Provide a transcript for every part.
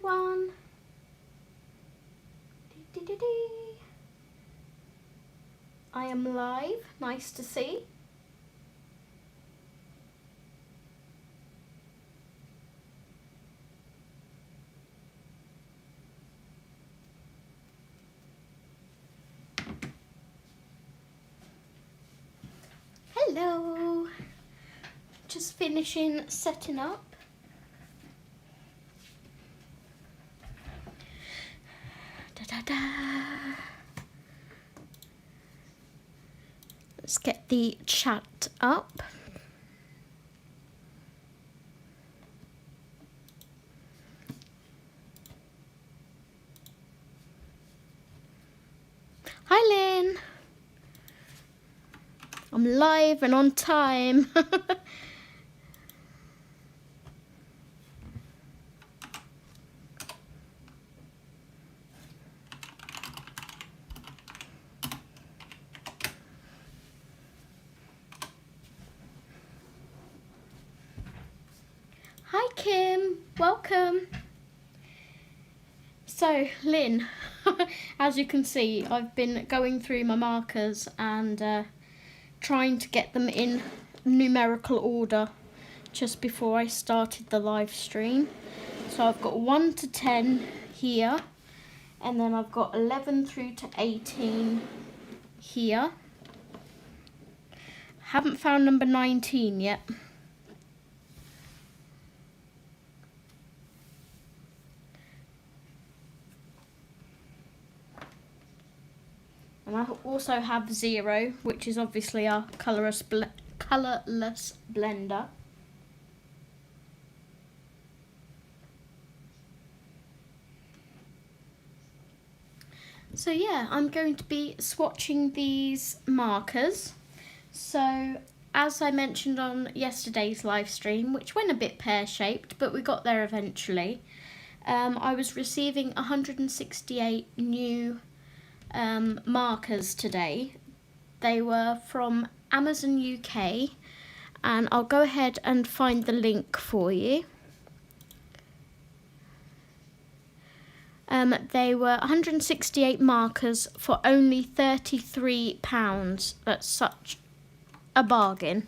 everyone. I am live, nice to see. Hello, just finishing setting up. Let's get the chat up. Hi Lynn, I'm live and on time. Hi Kim, welcome. So Lynn, as you can see, I've been going through my markers and trying to get them in numerical order just before I started the live stream. So I've got 1 to 10 here, and then I've got 11 through to 18 here. Haven't found number 19 yet. And I also have 0, which is obviously our colourless blender. So yeah, I'm going to be swatching these markers. So as I mentioned on yesterday's live stream, which went a bit pear-shaped, but we got there eventually, I was receiving 168 new markers today. They were from Amazon UK, and I'll go ahead and find the link for you. They were 168 markers for only £33. That's such a bargain.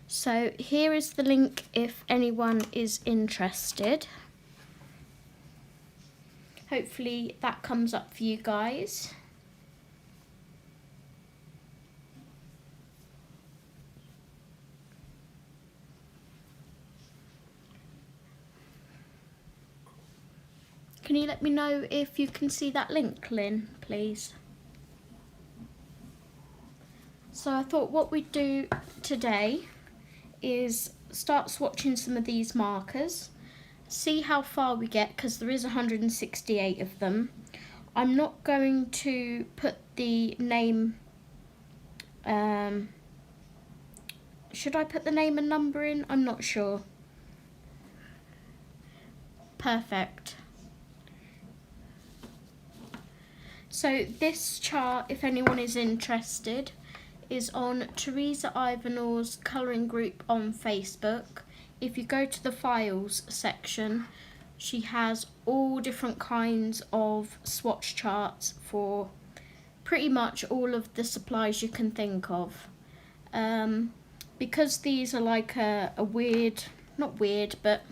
So here is the link if anyone is interested. Hopefully that comes up for you guys. Can you let me know if you can see that link, Lynn, please? So I thought what we'd do today is start swatching some of these markers, see how far we get, because there is 168 of them. I'm not going to put the name, should I put the name and number in? I'm not sure. Perfect. So this chart, if anyone is interested, is on Teresa Ivanaugh's colouring group on Facebook. If you go to the files section, she has all different kinds of swatch charts for pretty much all of the supplies you can think of. Because these are like a weird, not weird, but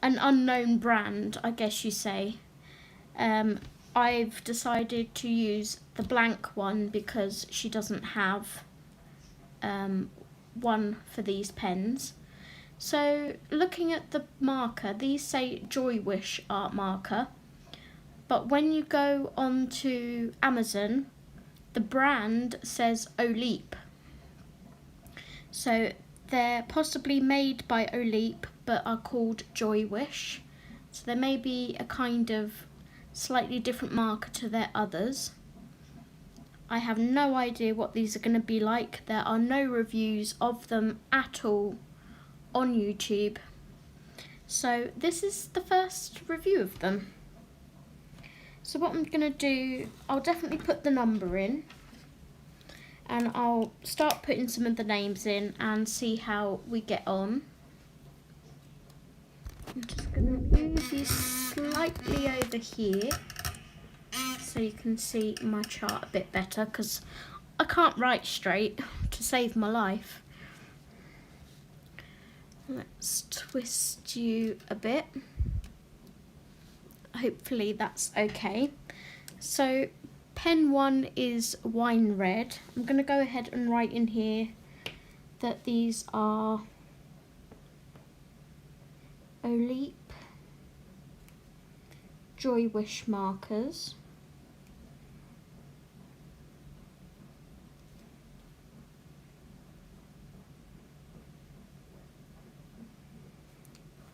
an unknown brand, I guess you say, I've decided to use the blank one because she doesn't have one for these pens. So looking at the marker, these say Joywish art marker, but when you go onto Amazon, the brand says Oleep. So they're possibly made by Oleep but are called Joywish. So there may be a kind of slightly different marker to their others. I have no idea what these are going to be like. There are no reviews of them at all on YouTube. So this is the first review of them. So what I'm going to do, I'll definitely put the number in, and I'll start putting some of the names in and see how we get on. I'm just going to move you slightly over here so you can see my chart a bit better, because I can't write straight to save my life. Let's twist you a bit. Hopefully that's okay. So pen 1 is wine red. I'm going to go ahead and write in here that these are Oleep Joywish markers.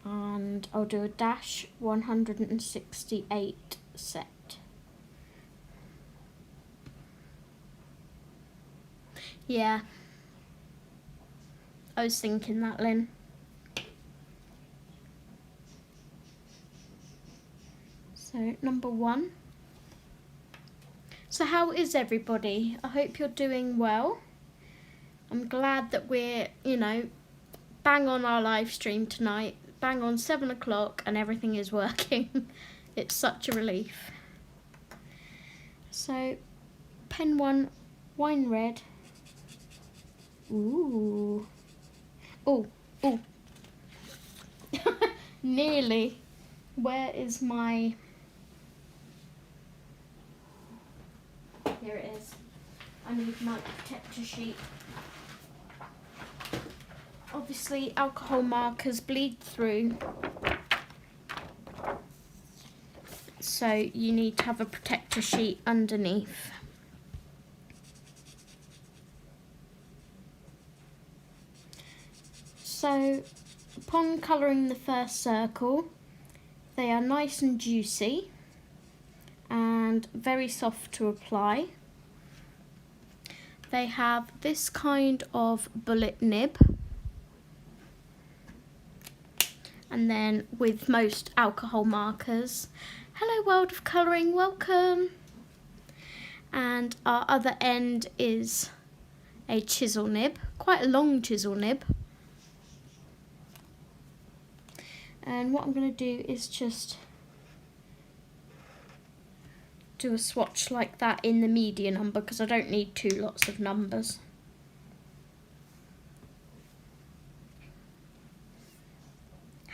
And I'll do a dash 168 set. Yeah, I was thinking that, Lynn. So number 1. So how is everybody? I hope you're doing well. I'm glad that we're, bang on our live stream tonight. Bang on 7 o'clock and everything is working. It's such a relief. So pen 1, wine red. Ooh. Oh, oh. Nearly. Where is my... Here it is. I need my protector sheet. Obviously, alcohol markers bleed through, so you need to have a protector sheet underneath. So, upon colouring the first circle, they are nice and juicy and very soft to apply. They have this kind of bullet nib. And then with most alcohol markers, hello World of Colouring, welcome. And our other end is a chisel nib, quite a long chisel nib. And what I'm going to do is just do a swatch like that in the media number, because I don't need 2 lots of numbers.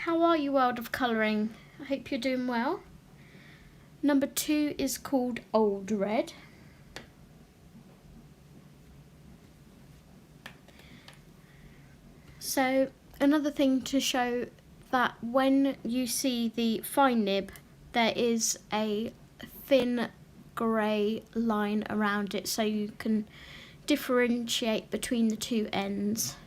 How are you, World of Colouring? I hope you're doing well. Number 2 is called Old Red. So another thing to show that when you see the fine nib, there is a thin grey line around it, so you can differentiate between the 2 ends.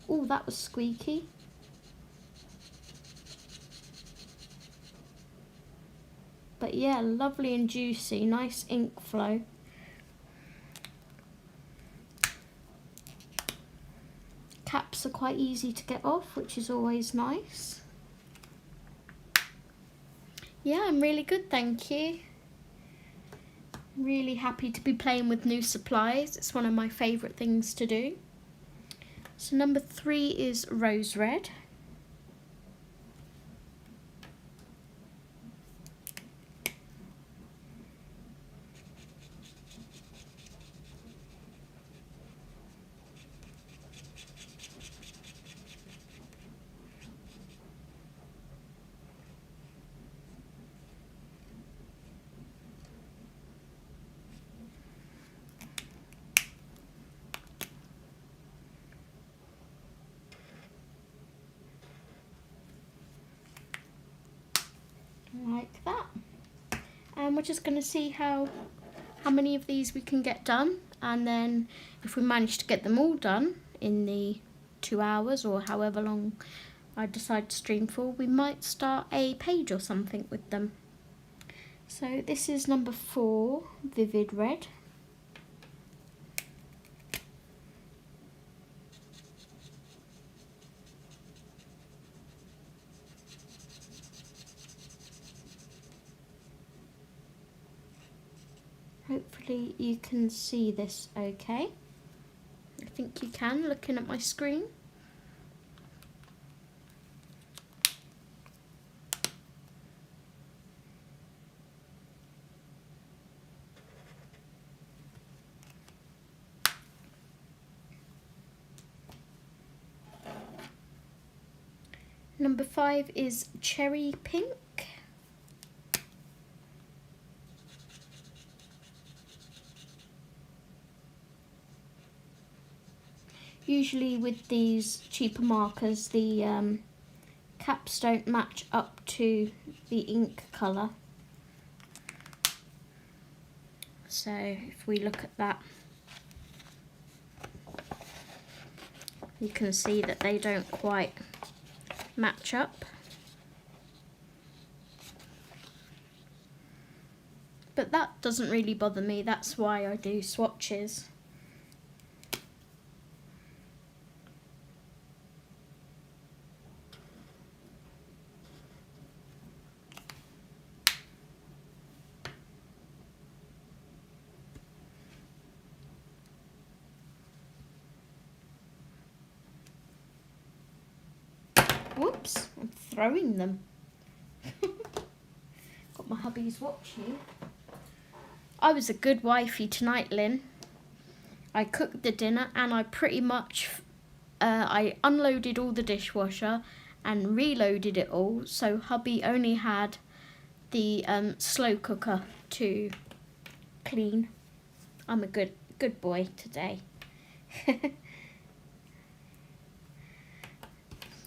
Oh, that was squeaky. But yeah, lovely and juicy, nice ink flow. Caps are quite easy to get off, which is always nice. Yeah, I'm really good, thank you. Really happy to be playing with new supplies. It's one of my favourite things to do. So number 3 is Rose Red. Like that. And we're just going to see how many of these we can get done, and then if we manage to get them all done in the 2 hours or however long I decide to stream for, we might start a page or something with them. So this is number 4, Vivid Red. Hopefully you can see this okay. think you can, looking at my screen. Number 5 is Cherry Pink. Usually with these cheaper markers, the caps don't match up to the ink colour. So if we look at that, you can see that they don't quite match up. But that doesn't really bother me, that's why I do swatches. Whoops, I'm throwing them. Got my hubby's watching. I was a good wifey tonight, Lynn. I cooked the dinner and I pretty much I unloaded all the dishwasher and reloaded it all, so hubby only had the slow cooker to clean. I'm a good boy today.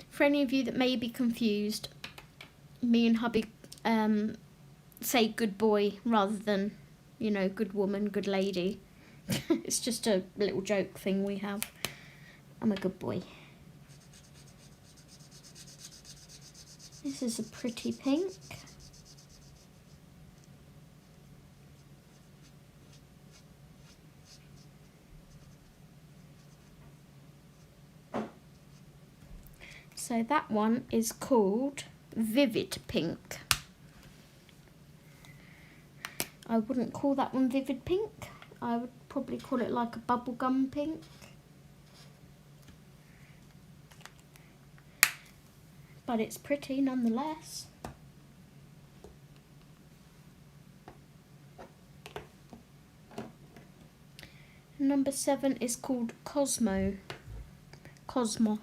For any of you that may be confused, me and hubby say good boy rather than, you know, good woman, good lady. It's just a little joke thing we have. I'm a good boy. This is a pretty pink. So that one is called Vivid Pink. I wouldn't call that one Vivid Pink. I would probably call it like a bubblegum pink. But it's pretty nonetheless. Number 7 is called Cosmo. Cosmo.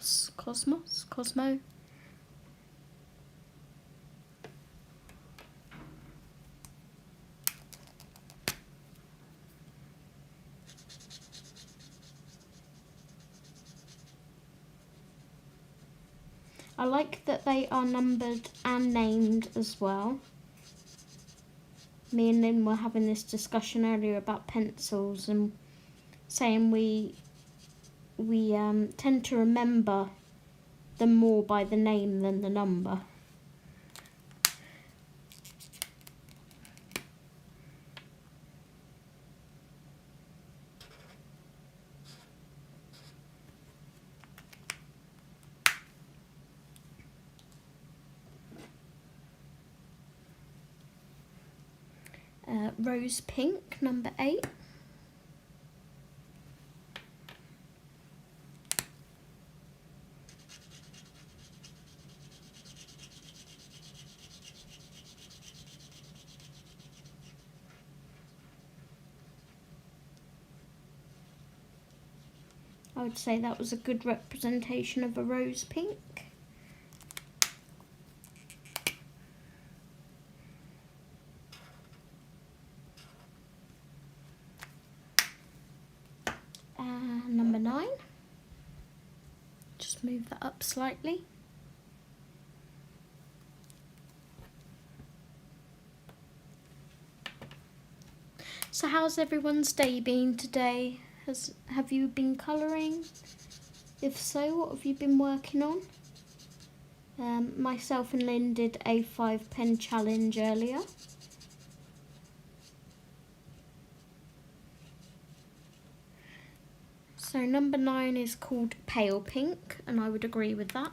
I like that they are numbered and named as well. Me and Lynn were having this discussion earlier about pencils and saying we tend to remember them more by the name than the number. Rose Pink, number 8. I would say that was a good representation of a rose pink. Number 9. Just move that up slightly. So how's everyone's day been today? Have you been colouring? If so, what have you been working on? Myself and Lynn did a 5-pen challenge earlier. So number 9 is called Pale Pink, and I would agree with that.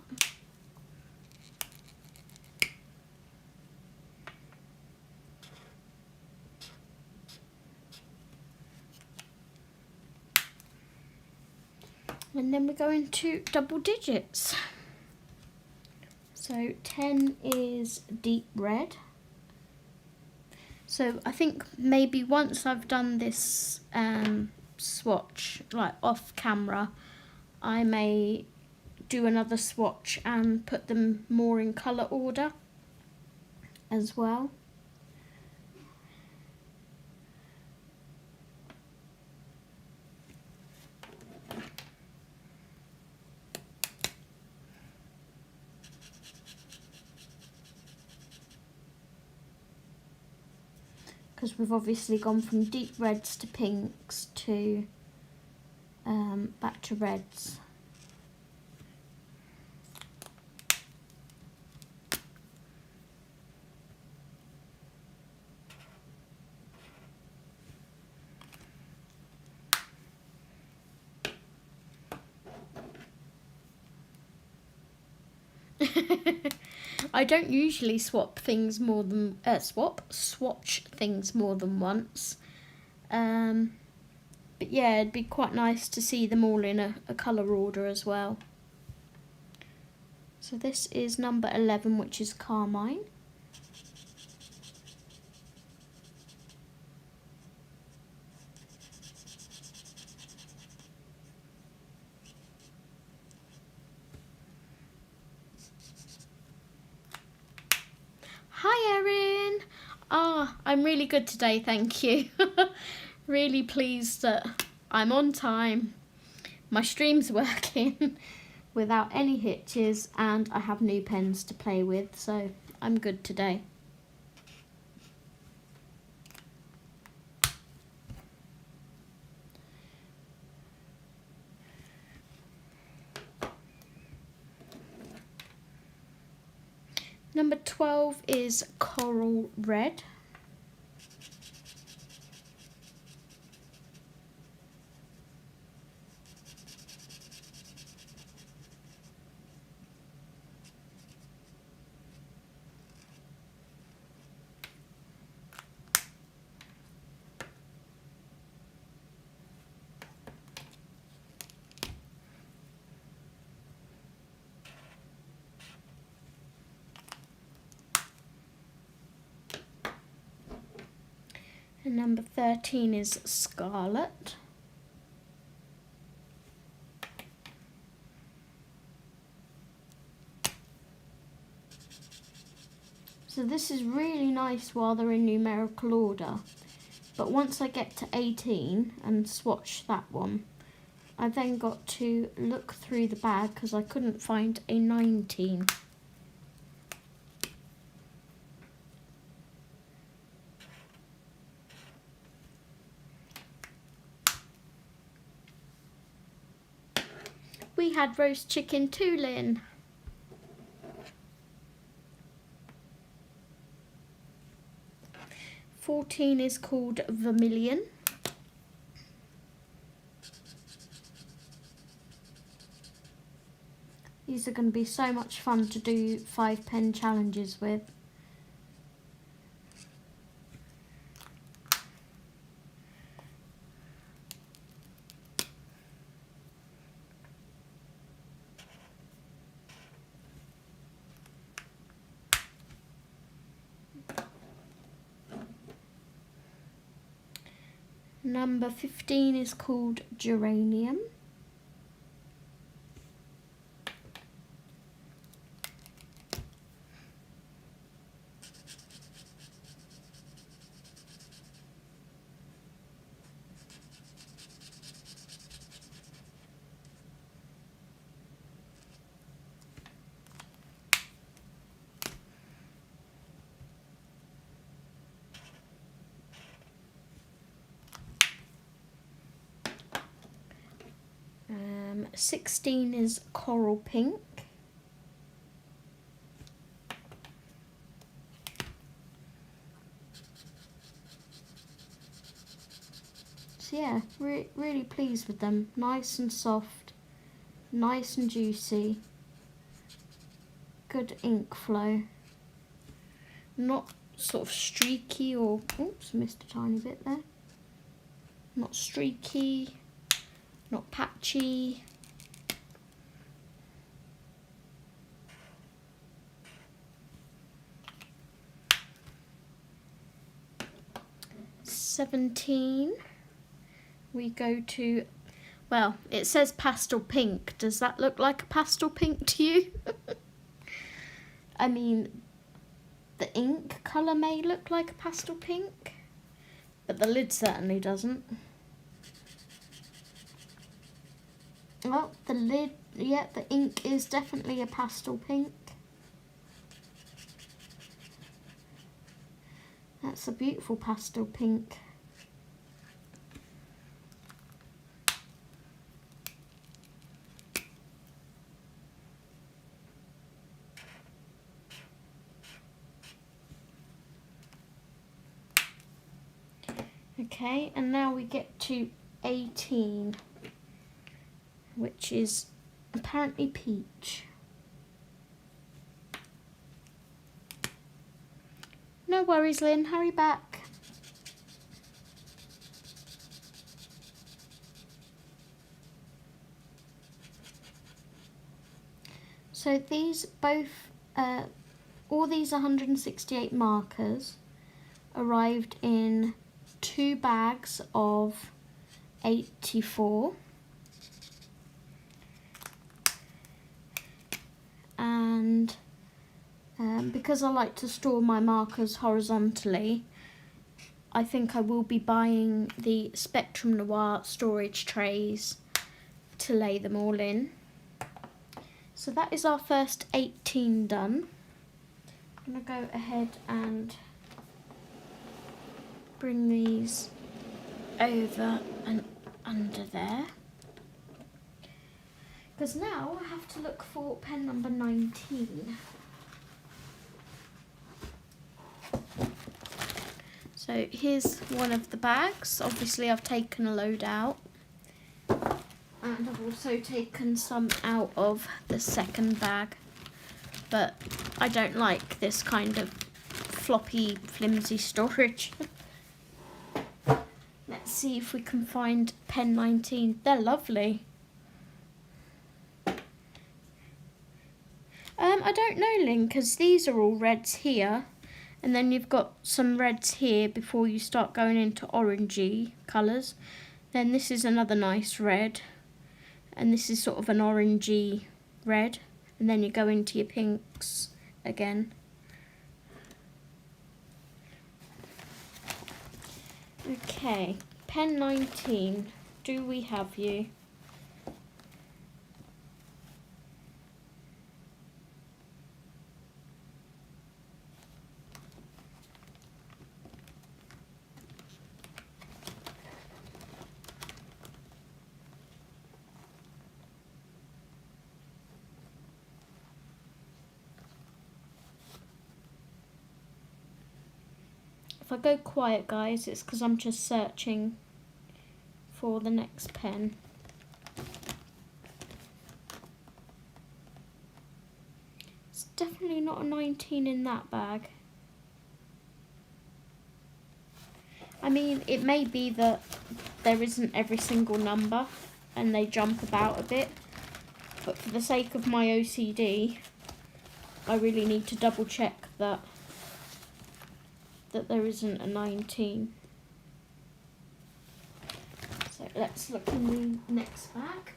And then we go into double digits. So 10 is deep red. So I think maybe once I've done this swatch, like off camera, I may do another swatch and put them more in colour order as well. Because we've obviously gone from deep reds to pinks to back to reds. I don't usually swatch things more than once. But yeah, it'd be quite nice to see them all in a colour order as well. So this is number 11, which is Carmine. Hi Erin! I'm really good today, thank you. Really pleased that I'm on time. My stream's working without any hitches and I have new pens to play with, so I'm good today. Number 12 is Coral Red. And number 13 is Scarlet. So this is really nice while they're in numerical order. But once I get to 18 and swatch that one, I then got to look through the bag because I couldn't find a 19. We had roast chicken too, Lynn. "14 is called Vermilion. These are going to be so much fun to do 5 pen challenges with. Number 15 is called Geranium. Um, 16 is Coral Pink. So yeah, really pleased with them. Nice and soft, nice and juicy, good ink flow. Not sort of streaky or, oops, missed a tiny bit there. Not streaky, not patchy, 17, we go to, well, it says pastel pink. Does that look like a pastel pink to you? I mean, the ink colour may look like a pastel pink, but the lid certainly doesn't. Well, the lid, yeah, the ink is definitely a pastel pink. That's a beautiful pastel pink. Okay, and now we get to 18, which is apparently peach. No worries, Lynn, hurry back. So these both, all these 168 markers arrived in 2 bags of 84. And because I like to store my markers horizontally, I think I will be buying the Spectrum Noir storage trays to lay them all in. So that is our first 18 done. I'm going to go ahead and bring these over and under there. Because now I have to look for pen number 19. So here's one of the bags. Obviously I've taken a load out. And I've also taken some out of the second bag. But I don't like this kind of floppy, flimsy storage. Let's see if we can find pen 19. They're lovely. I don't know, Lynn, because these are all reds here. And then you've got some reds here before you start going into orangey colours. Then this is another nice red. And this is sort of an orangey red. And then you go into your pinks again. Okay, pen 19. Do we have you? If I go quiet, guys, it's because I'm just searching for the next pen. It's definitely not a 19 in that bag. I mean, it may be that there isn't every single number and they jump about a bit, but for the sake of my OCD, I really need to double check that there isn't a 19. So let's look in the next bag.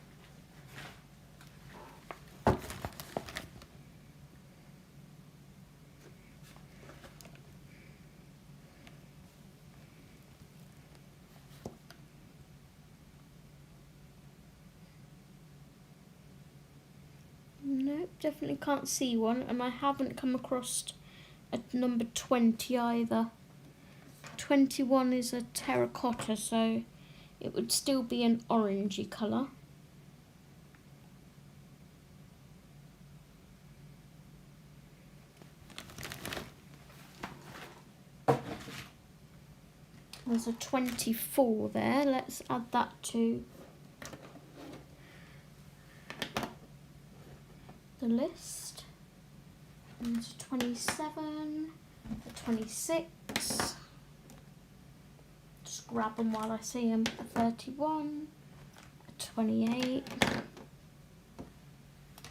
Nope, definitely can't see one, and I haven't come across a number 20 either. 21 is a terracotta, so it would still be an orangey colour. There's a 24 there. Let's add that to the list. And there's a 27, a 26. Just grab them while I see them. A 31, a 28,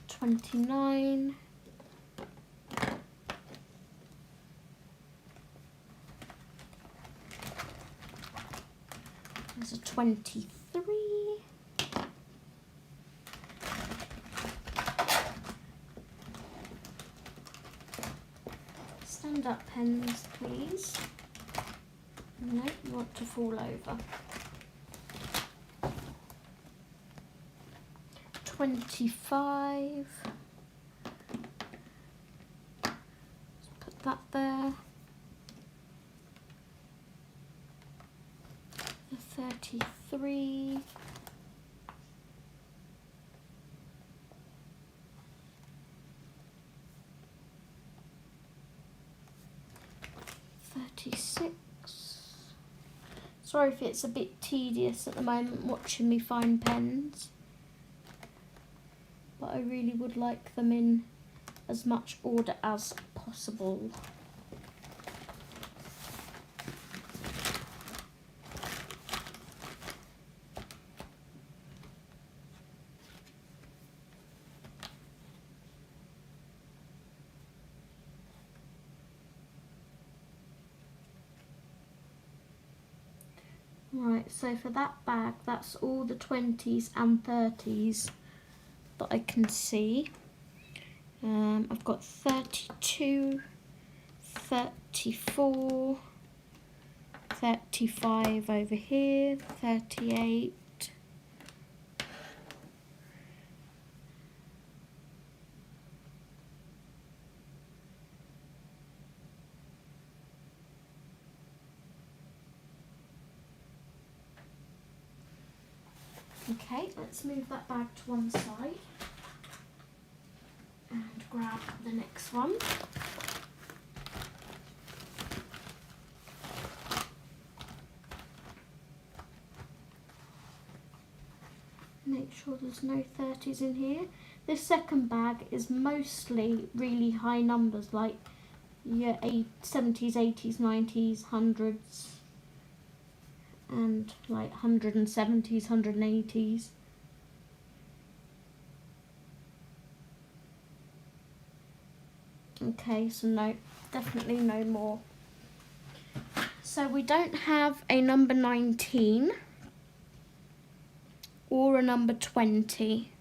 29, 23. Stand up pens, please. No, you want to fall over. 25. Let's put that there. The 33. 36. Sorry if it's a bit tedious at the moment watching me find pens, but I really would like them in as much order as possible. Right, so for that bag, that's all the 20s and 30s that I can see. I've got 32, 34, 35 over here, 38. Okay, let's move that bag to one side and grab the next one. Make sure there's no 30s in here. This second bag is mostly really high numbers, like your 70s, 80s, 90s, 100s. And like 170s, 180s. Okay, so no, definitely no more. So we don't have a number 19 or a number 20.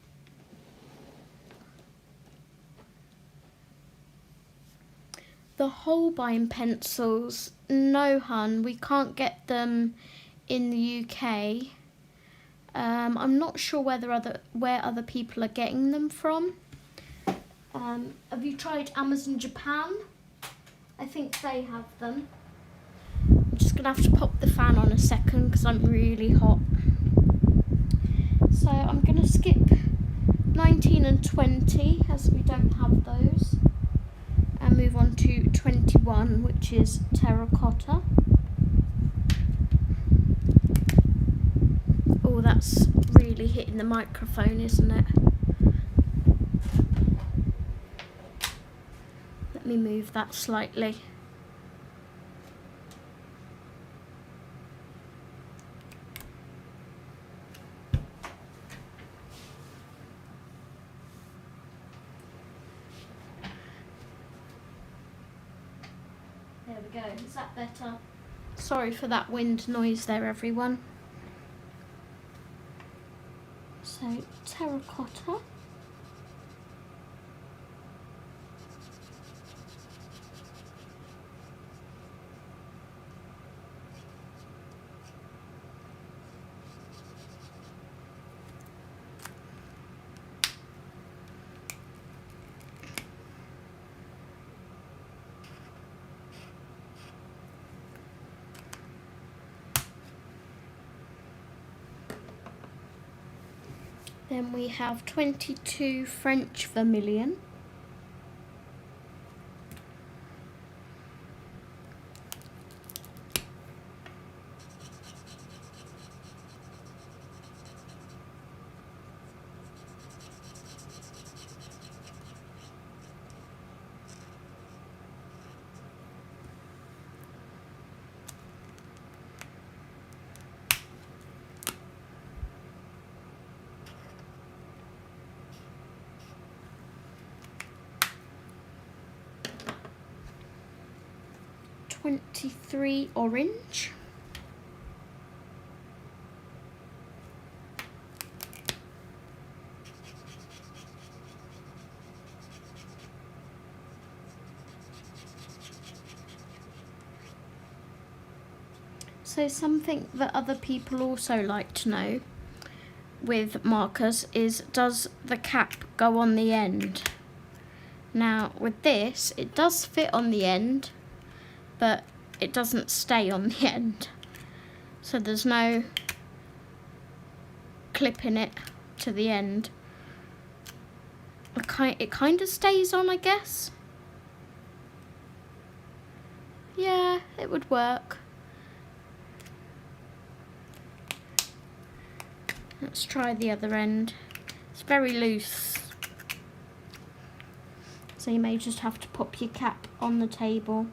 The Holbein pencils, no hun, we can't get them in the UK. I'm not sure where other people are getting them from. Have you tried Amazon Japan? I think they have them. I'm just gonna have to pop the fan on a second because I'm really hot. So I'm gonna skip 19 and 20 as we don't have those, and move on to 21, which is terracotta. Oh, that's really hitting the microphone, isn't it? Let me move that slightly. There we go. Is that better? Sorry for that wind noise there, everyone. So, terracotta. Then we have 22 French vermilion. – 23 orange. So something that other people also like to know with markers is, does the cap go on the end? Now with this, it does fit on the end, but it doesn't stay on the end. So there's no clipping it to the end. It kind of stays on, I guess. Yeah, it would work. Let's try the other end. It's very loose, so you may just have to pop your cap on the table.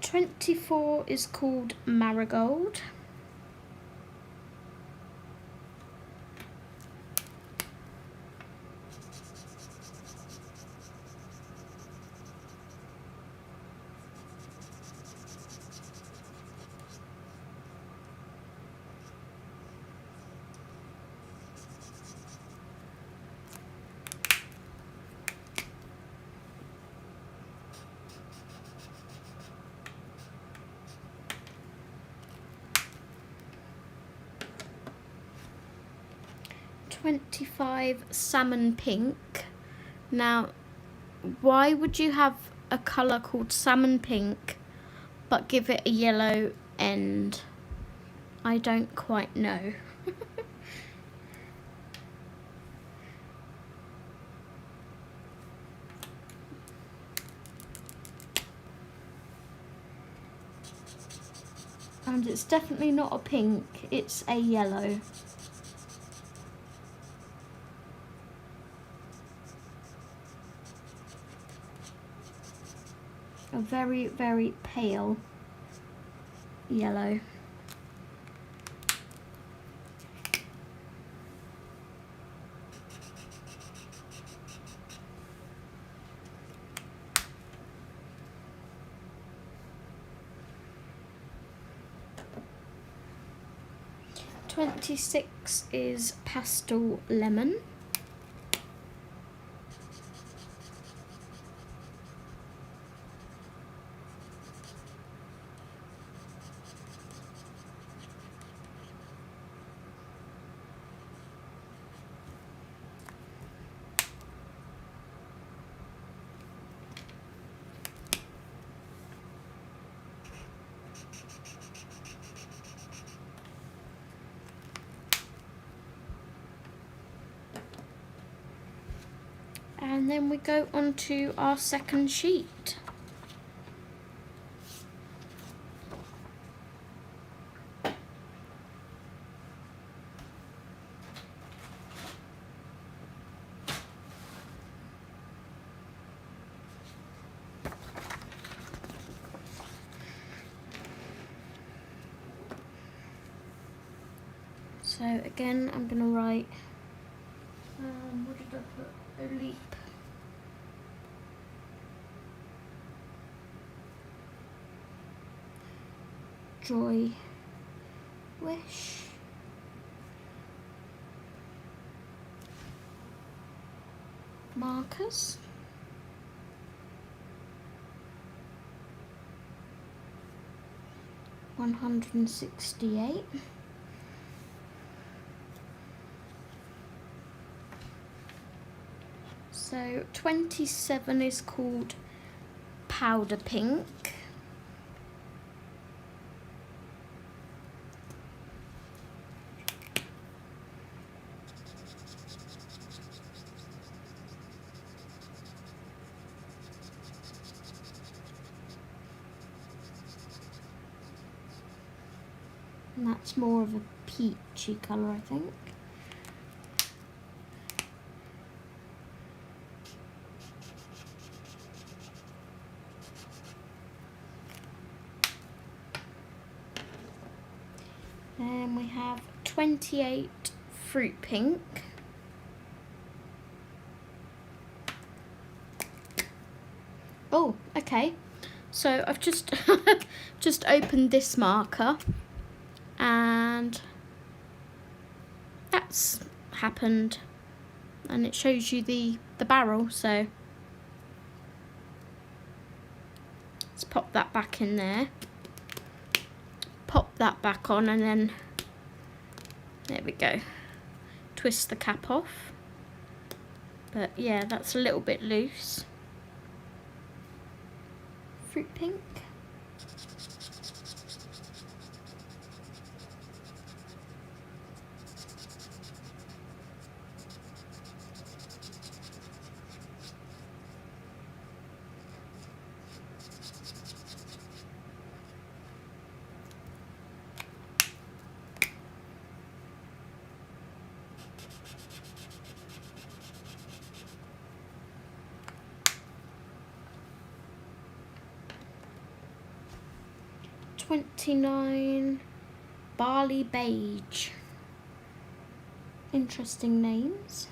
'24 is called Marigold. '25 Salmon Pink. Now, why would you have a colour called Salmon Pink but give it a yellow end? I don't quite know. And it's definitely not a pink, it's a yellow. A very, very pale yellow. '26 is Pastel Lemon. And then we go on to our second sheet. So again, I'm going to write, what did I put? Oleep Joywish. Markers. $168. So 27 is called Powder Pink. And that's more of a peachy colour, I think. Then we have 28 Fruit Pink. Oh, okay. So I've just just opened this marker, and that's happened and it shows you the barrel, so let's pop that back in there, pop that back on, and then there we go, twist the cap off. But yeah, that's a little bit loose. Fruit pink. $29 Barley Beige. Interesting names.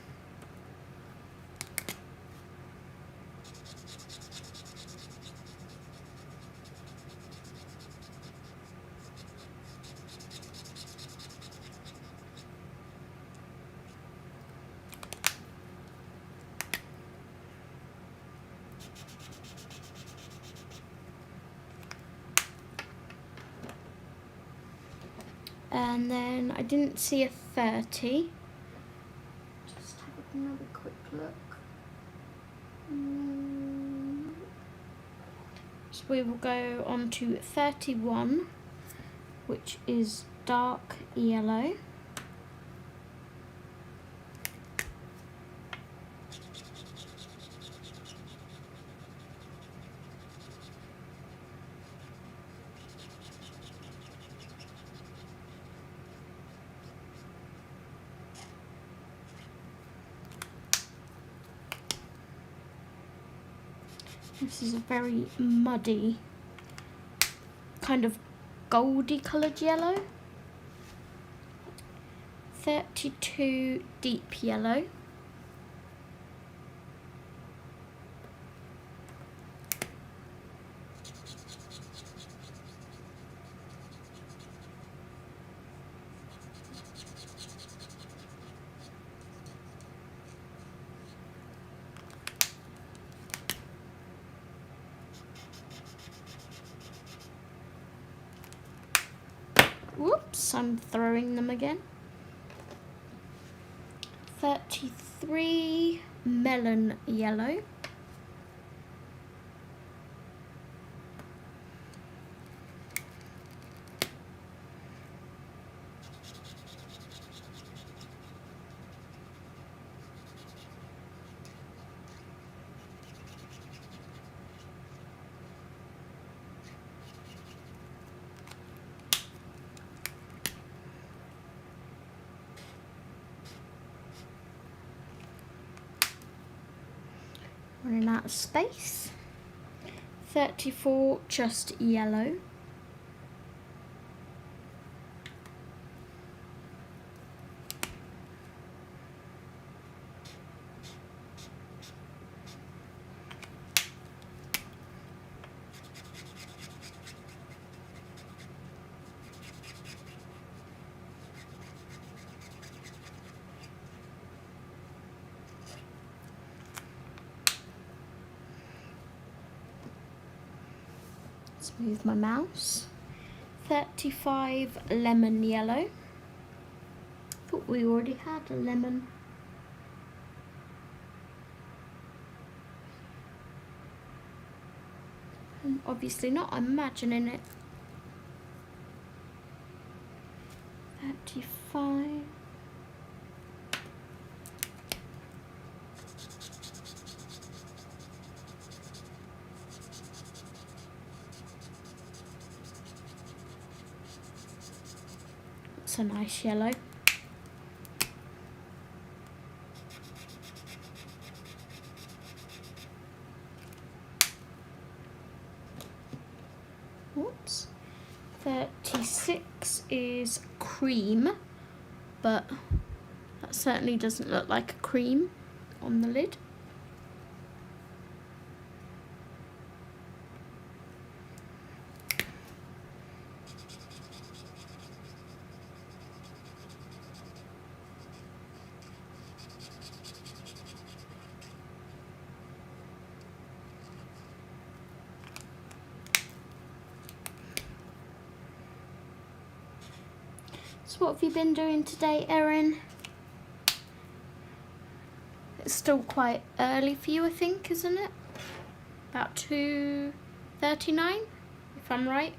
And then I didn't see a 30. Just have another quick look. So we will go on to 31, which is dark yellow. This is a very muddy, kind of goldy coloured yellow. 32 deep yellow. Whoops, I'm throwing them again. 33 melon yellow. Running out of space. 34 just yellow. Let's move my mouse. 35 lemon yellow. Thought we already had a lemon. Obviously not, I'm imagining it. 35. It's a nice yellow. Whoops. 36 is cream, but that certainly doesn't look like a cream on the lid. what have you been doing today, Erin? It's still quite early for you, I think, isn't it? About 2:39, if I'm right.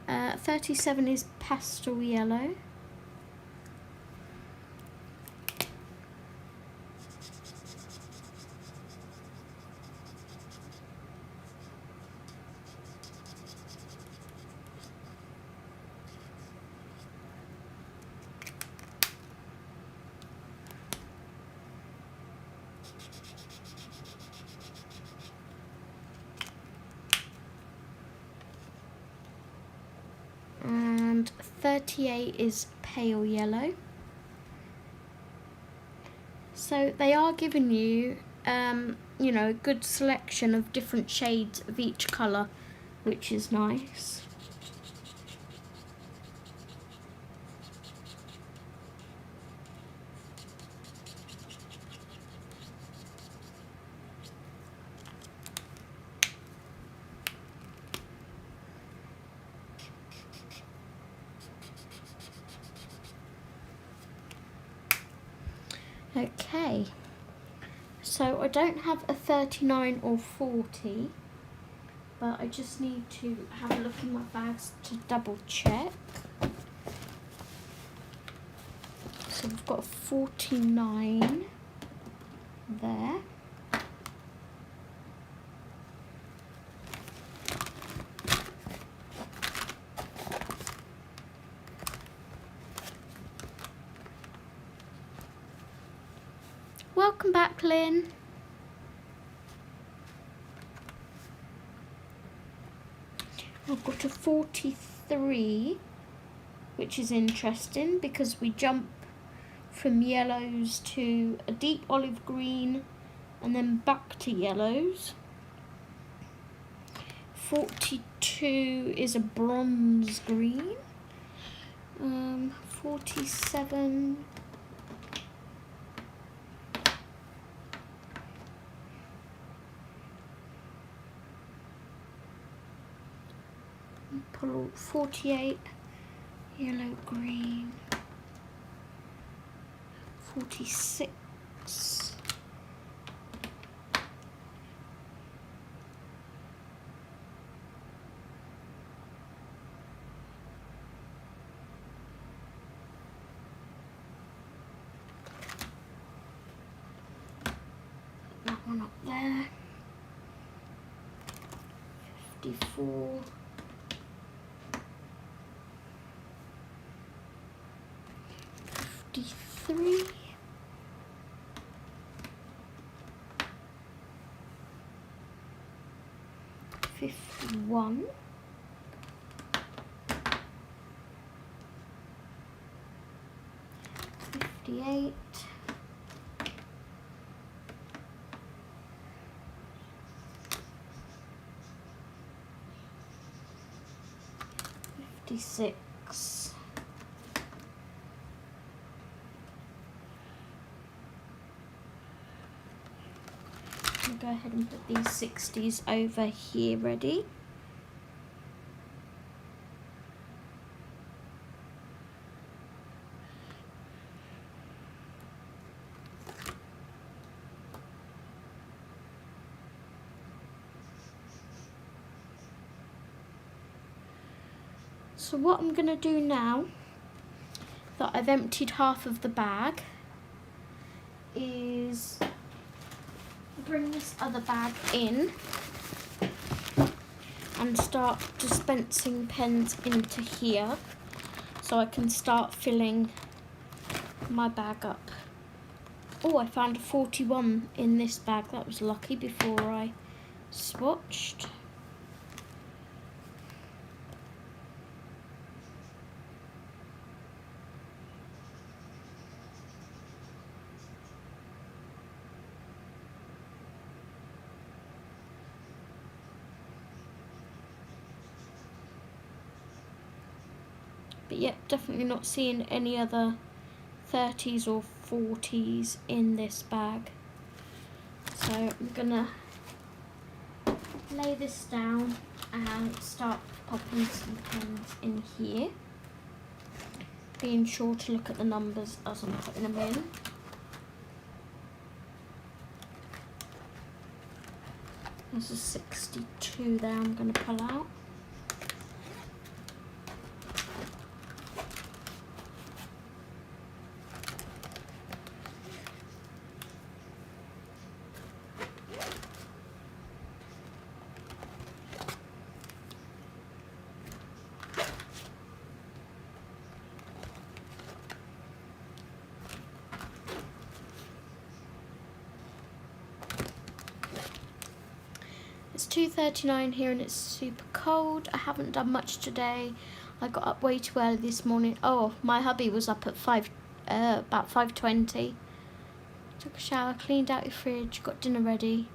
37 is pastel yellow. And 38 is pale yellow. So they are giving you, you know, a good selection of different shades of each colour, which is nice. Okay, so I don't have a 39 or 40, but I just need to have a look in my bags to double check. So we've got a 49 there. Welcome back, Lynn. I've got a 43, which is interesting because we jump from yellows to a deep olive green and then back to yellows. 42 is a bronze green. 47. Pull 48, yellow, green, 46, that one up there, 54, 53, 51, 58, 56. I'll go ahead and put these 60s over here ready. So what I'm going to do now that I've emptied half of the bag is bring this other bag in and start dispensing pens into here so I can start filling my bag up. Oh, I found a 41 in this bag. That was lucky before I swatched. But yet, definitely not seeing any other 30s or 40s in this bag. So I'm gonna lay this down and start popping some pens in here. being sure to look at the numbers as I'm putting them in. There's a 62 there I'm going to pull out. It's 2:39 here and it's super cold. I haven't done much today. I got up way too early this morning. Oh, my hubby was up at about 5:20. Took a shower, cleaned out your fridge, got dinner ready.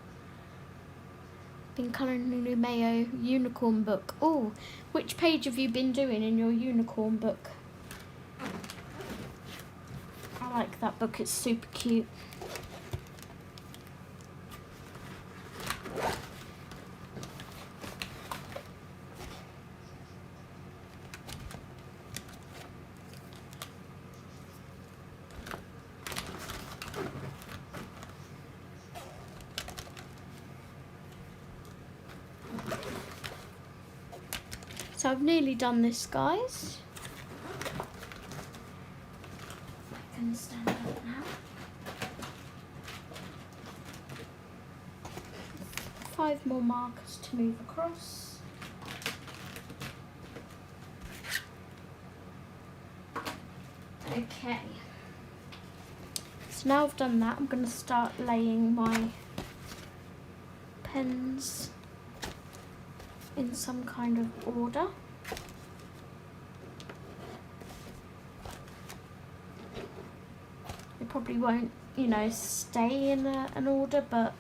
Been colouring a new Mayo unicorn book. Oh, which page have you been doing in your unicorn book? I like that book, it's super cute. So I've nearly done this, guys. I can stand up now. 5 more markers to move across. Okay. So now I've done that, I'm going to start laying my pens in some kind of order. It probably won't, you know, stay in an order, but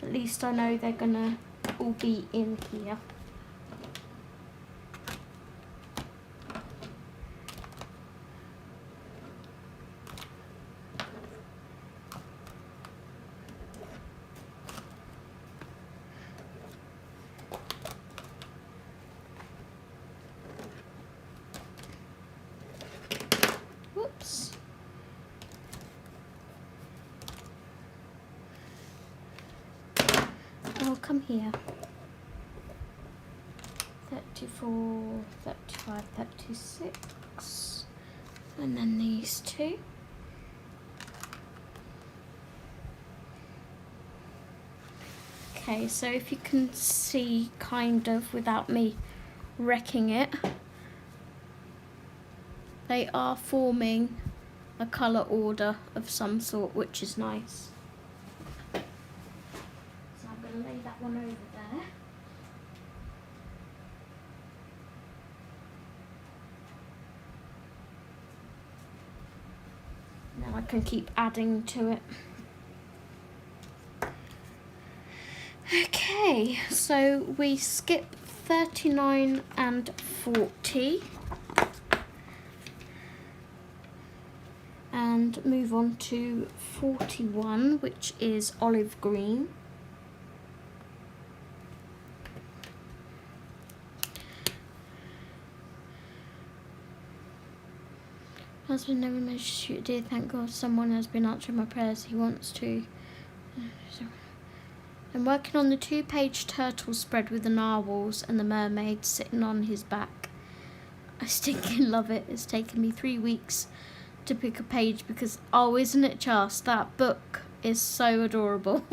at least I know they're gonna all be in here. Whoops. Oh, come here. 34, 35, 36. And then these two. Okay, so if you can see kind of without me wrecking it, they are forming a colour order of some sort, which is nice. So I'm going to lay that one over there. Now I can keep adding to it. Okay, so we skip 39 and 40. And move on to 41, which is olive green. Husband never managed to shoot a deer. Thank God someone has been answering my prayers. He wants to. I'm working on the 2-page turtle spread with the narwhals and the mermaid sitting on his back. I stinking love it. It's taken me 3 weeks to pick a page because, oh, isn't it just, that book is so adorable.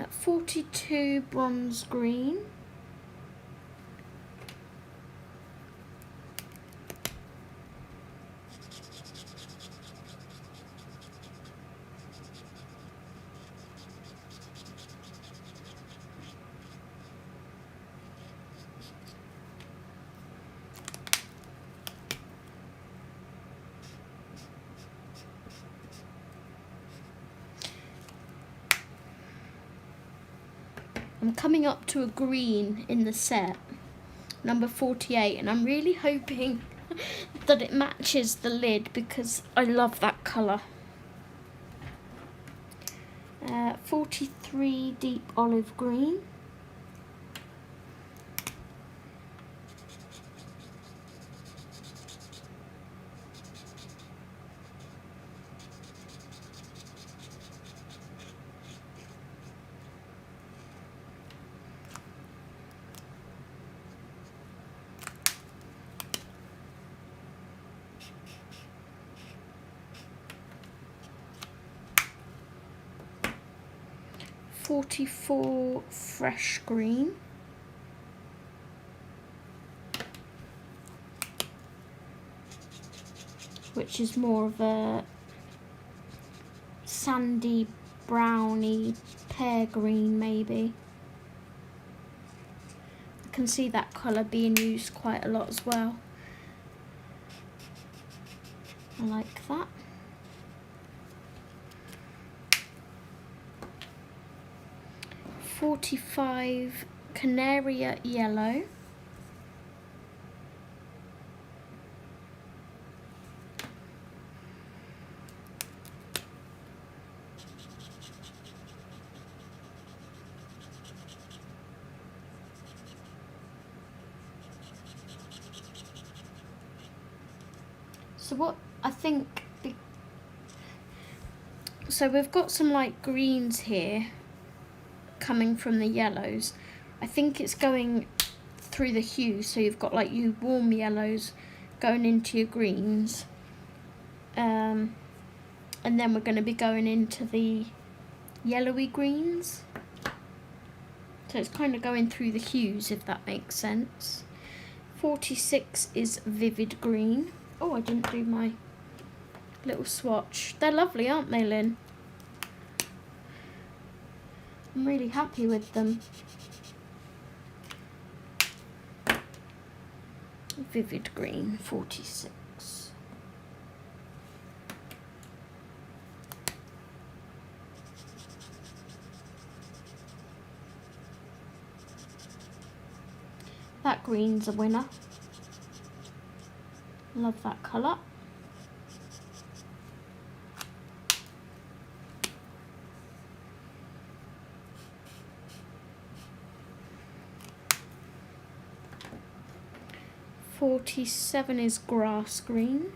42 bronze green. I'm coming up to a green in the set, number 48, and I'm really hoping that it matches the lid because I love that colour. 43 deep olive green. .44 fresh green. Which is more of a sandy, browny pear green maybe. I can see that colour being used quite a lot as well. I like that. .45 Canaria yellow. So what I think, so we've got some light greens here coming from the yellows. I think it's going through the hues, so you've got like your warm yellows going into your greens, and then we're going to be going into the yellowy greens, so it's kind of going through the hues, if that makes sense. 46 is vivid green. Oh, I didn't do my little swatch. They're lovely, aren't they, Lynn? I'm really happy with them. Vivid green, 46. That green's a winner. Love that colour. .47 is grass green.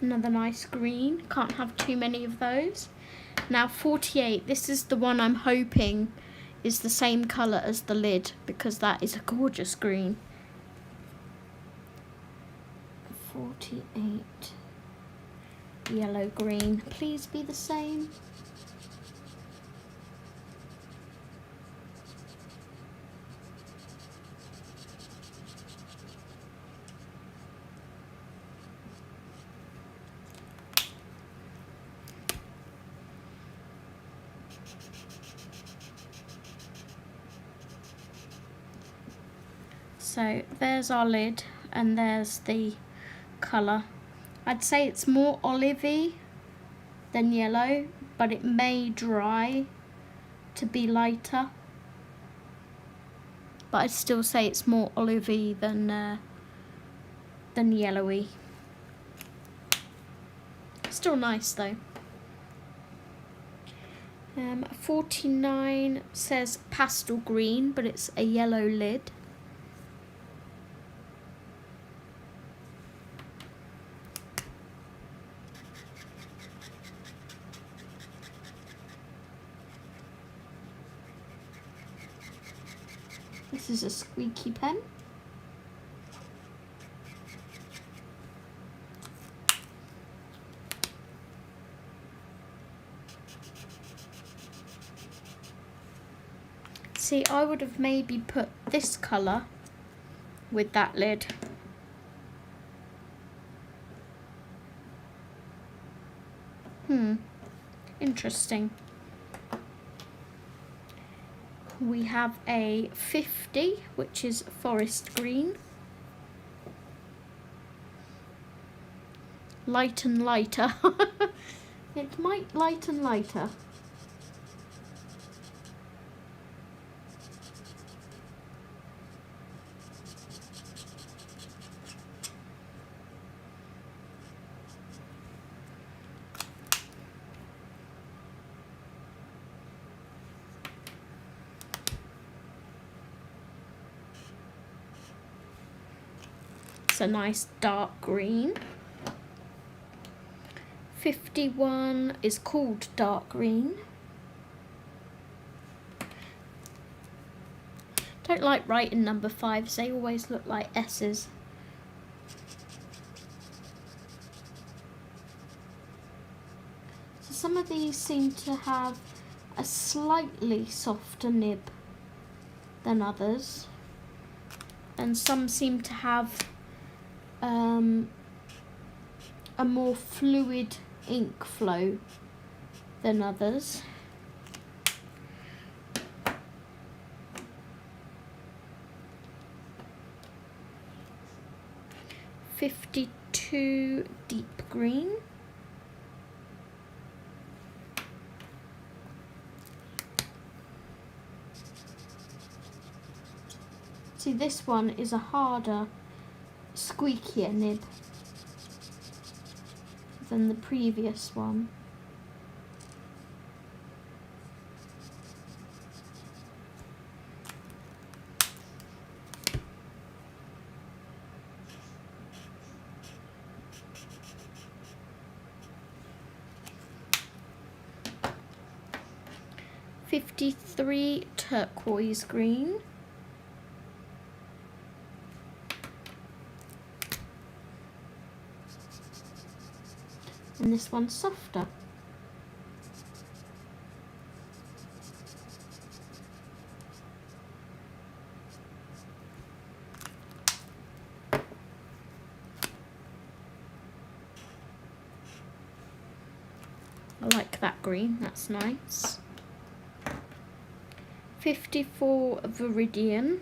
Another nice green, can't have too many of those. Now 48, this is the one I'm hoping is the same colour as the lid, because that is a gorgeous green. 48, yellow green, please be the same. So there's our lid and there's the colour. I'd say it's more olivey than yellow, but it may dry to be lighter. But I'd still say it's more olivey than yellowy. Still nice though. 49 says pastel green, but it's a yellow lid. This is a squeaky pen. See, I would have maybe put this colour with that lid. Interesting. We have a 50, which is forest green. Light and lighter. It might light and lighter. It's a nice dark green. 51 is called dark green. Don't like writing number 5s, they always look like S's. So some of these seem to have a slightly softer nib than others, and some seem to have a more fluid ink flow than others. "52 deep green." See, this one is a harder, squeakier nib than the previous one. "53 turquoise green." And this one's softer. I like that green, that's nice. 54 Viridian.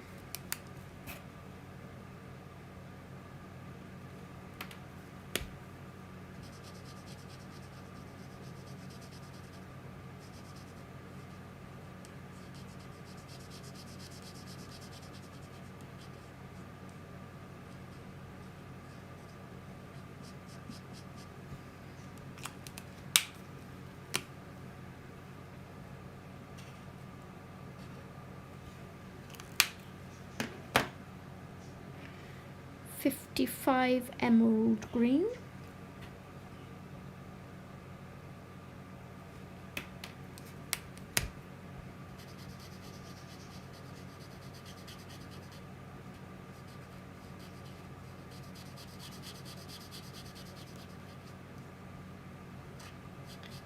"55 emerald green."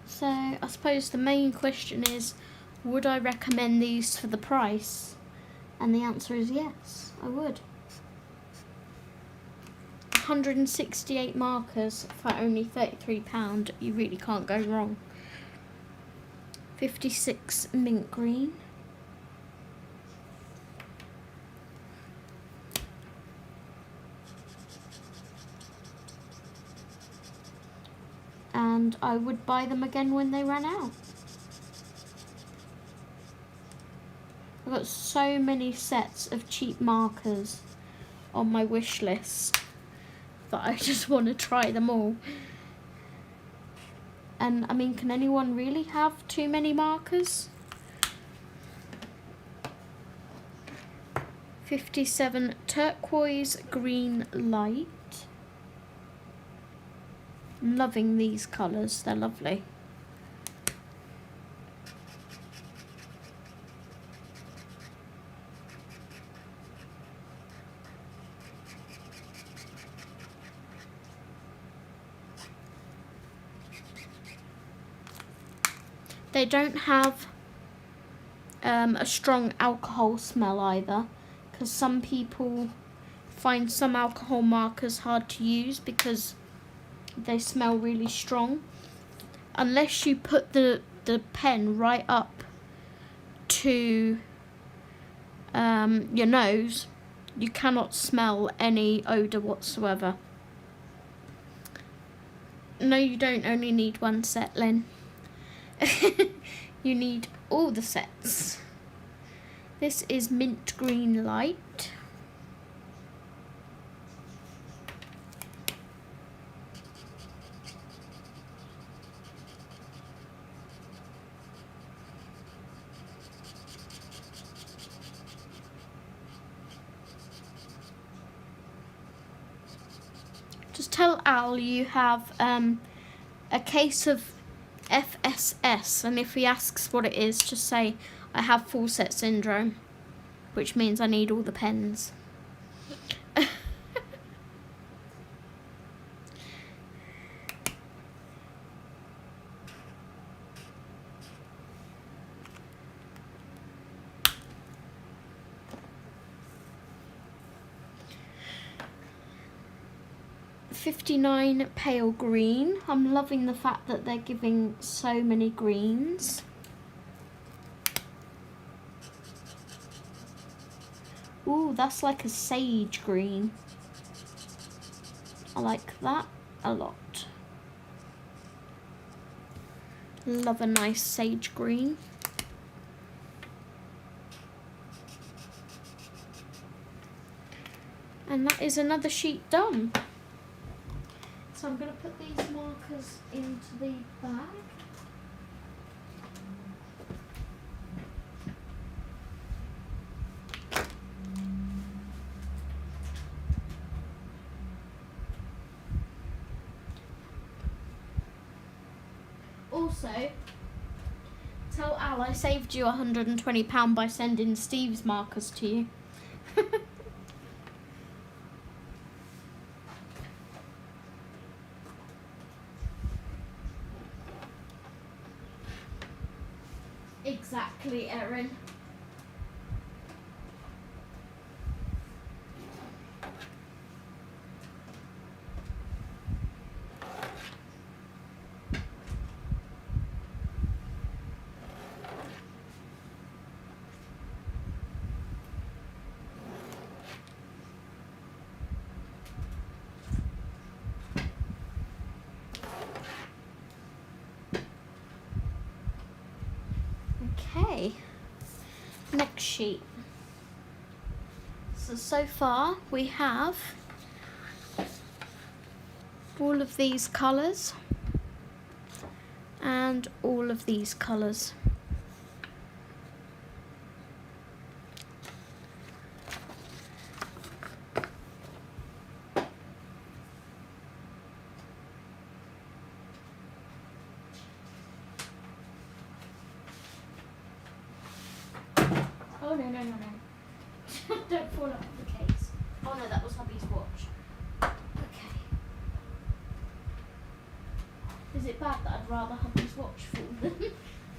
So I suppose the main question is, would I recommend these for the price? And the answer is yes, I would. 168 markers for only £33, you really can't go wrong. 56 mint green. And I would buy them again when they ran out. I've got so many sets of cheap markers on my wish list that I just want to try them all. And I mean, can anyone really have too many markers? 57 turquoise green light. I'm loving these colours, they're lovely. They don't have a strong alcohol smell either, because some people find some alcohol markers hard to use because they smell really strong. Unless you put the pen right up to your nose, you cannot smell any odour whatsoever. No, you don't only need one set, Lynn. You need all the sets. This is mint green light. Just tell Al you have a case of FSS, and if he asks what it is, just say I have full set syndrome, which means I need all the pens. '59 pale green. I'm loving the fact that they're giving so many greens. Ooh, that's like a sage green. I like that a lot. Love a nice sage green. And that is another sheet done. So I'm going to put these markers into the bag. Also, tell Al I saved you £120 by sending Steve's markers to you. Exactly, Erin. Okay, next sheet. So far we have all of these colours and all of these colours. Oh, no. Don't fall out of the case. Oh no, that was hubby's watch. Okay. Is it bad that I'd rather hubby's watch fall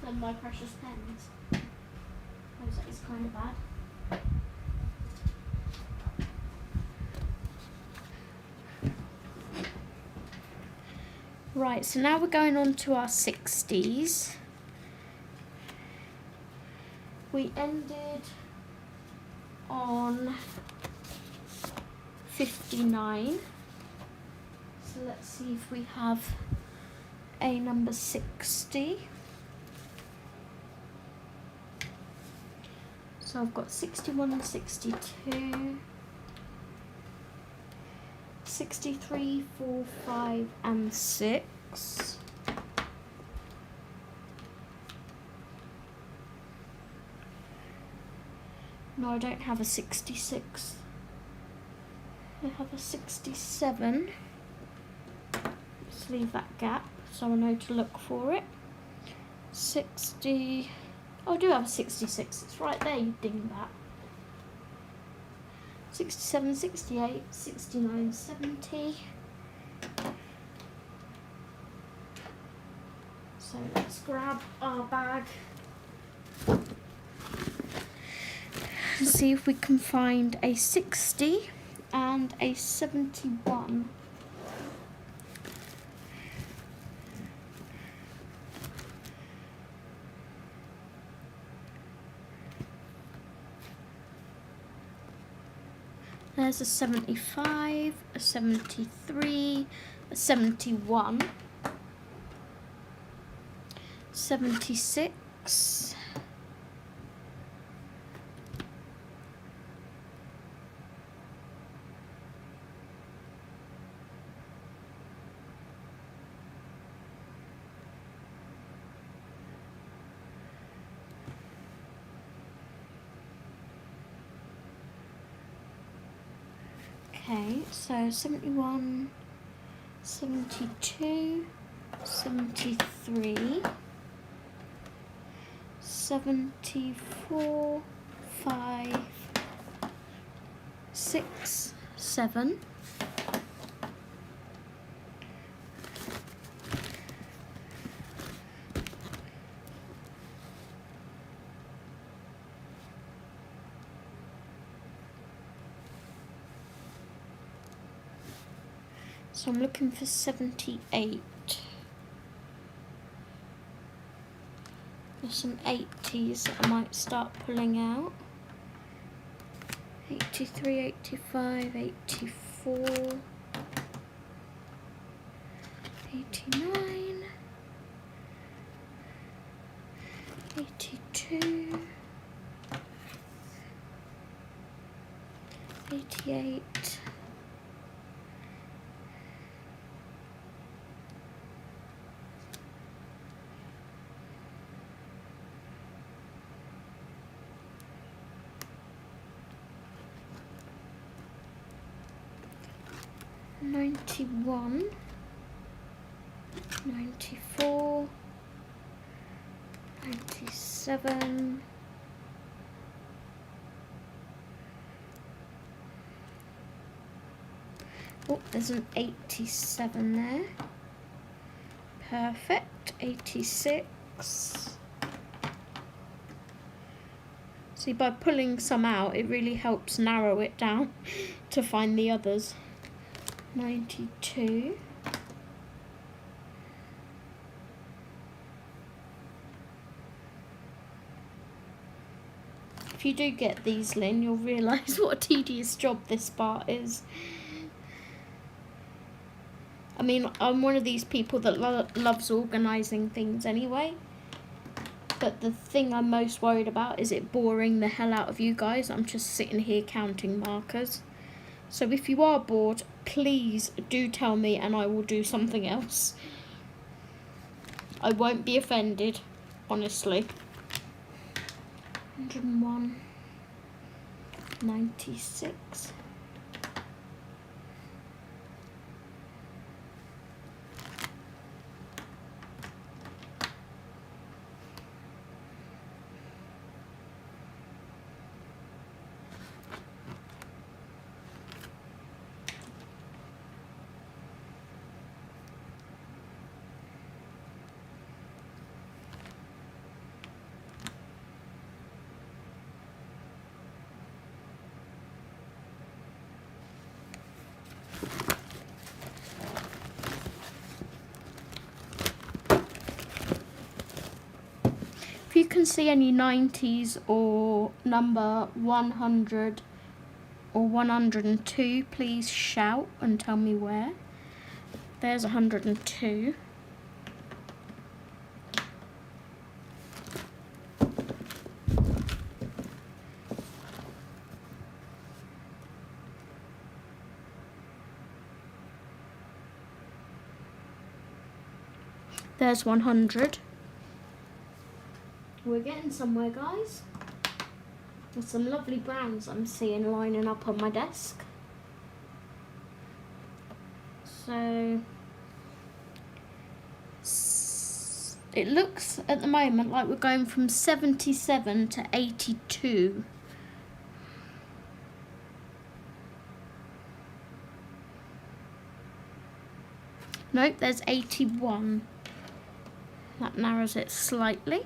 than my precious pens? Oh, that is kind of bad. Right, so now we're going on to our 60s. We ended on 59. So let's see if we have a number 60. So I've got 61, 62, 63, 4, 5 and 6. No, I don't have a 66. I have a 67. Let's leave that gap so I know to look for it. 60. Oh, I do have a 66. It's right there, you dingbat. 67, 68, 69, 70. So let's grab our bag. See if we can find a 60 and a 71. There's a 75, a 73, a 71, 76, okay, so 71, 72, 73, 74, 5, 6, 7, so I'm looking for 78. There's some 80s that I might start pulling out. 83, 85, 84, 89, 82, 88, 91, 94, 97, 87 there. Perfect. 86. See, by pulling some out, it really helps narrow it down to find the others. 92. If you do get these, Lynn, you'll realise what a tedious job this part is. I mean, I'm one of these people that loves organising things anyway. But the thing I'm most worried about is it boring the hell out of you guys. I'm just sitting here counting markers. So if you are bored, please do tell me and I will do something else. I won't be offended, honestly. 101, 96. If you can see any 90s or number 100 or 102, please shout and tell me where. There's 102. There's 100. We're getting somewhere, guys. There's some lovely browns I'm seeing lining up on my desk. So it looks at the moment like we're going from 77 to 82. Nope, there's 81. That narrows it slightly.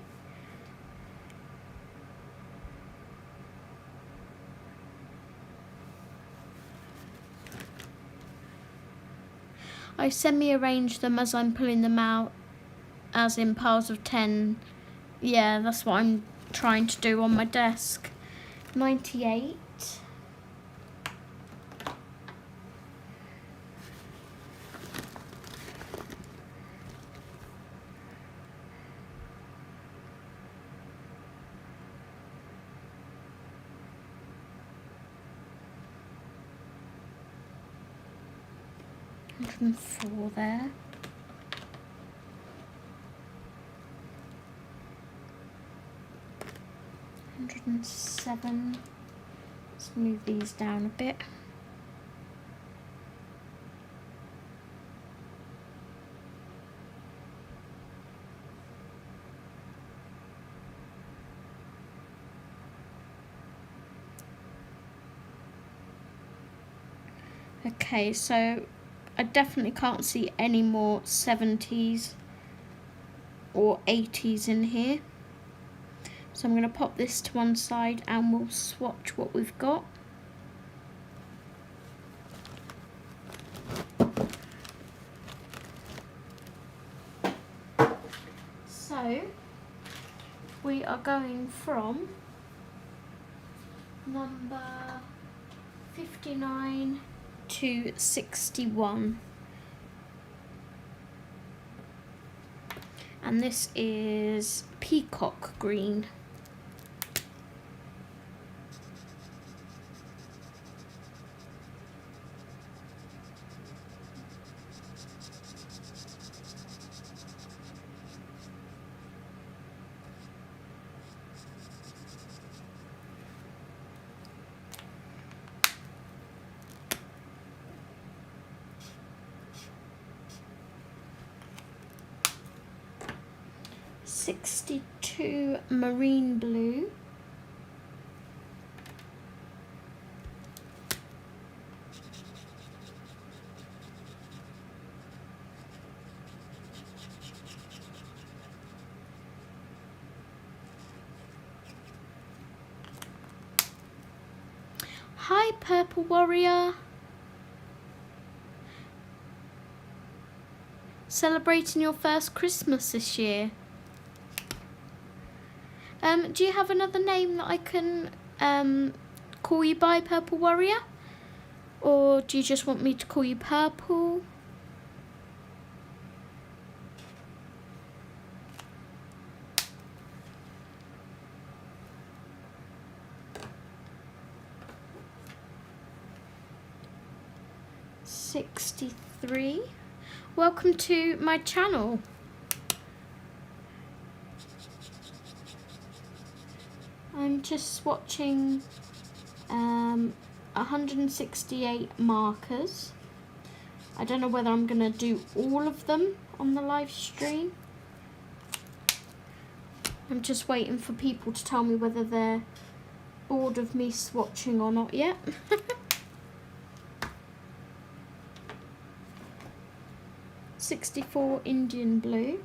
I semi-arrange them as I'm pulling them out, as in piles of 10. Yeah, that's what I'm trying to do on my desk. 98. And 4 there. 107. Let's move these down a bit. Okay, so I definitely can't see any more 70s or 80s in here. So I'm going to pop this to one side and we'll swatch what we've got. So we are going from number 59 to 61. And this is peacock green. '62 marine blue. Hi, Purple Warrior. Celebrating your first Christmas this year. Do you have another name that I can call you by, Purple Warrior? Or do you just want me to call you Purple? '63. Welcome to my channel. I'm just swatching 168 markers. I don't know whether I'm going to do all of them on the live stream. I'm just waiting for people to tell me whether they're bored of me swatching or not yet. 64 Indian blue.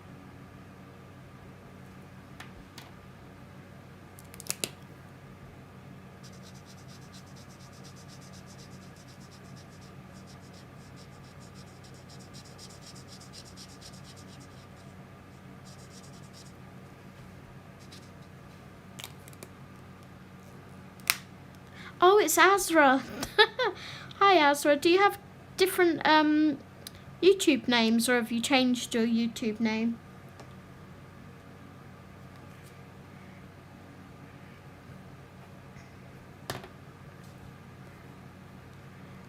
Oh, it's Azra. Hi, Azra. Do you have different YouTube names, or have you changed your YouTube name?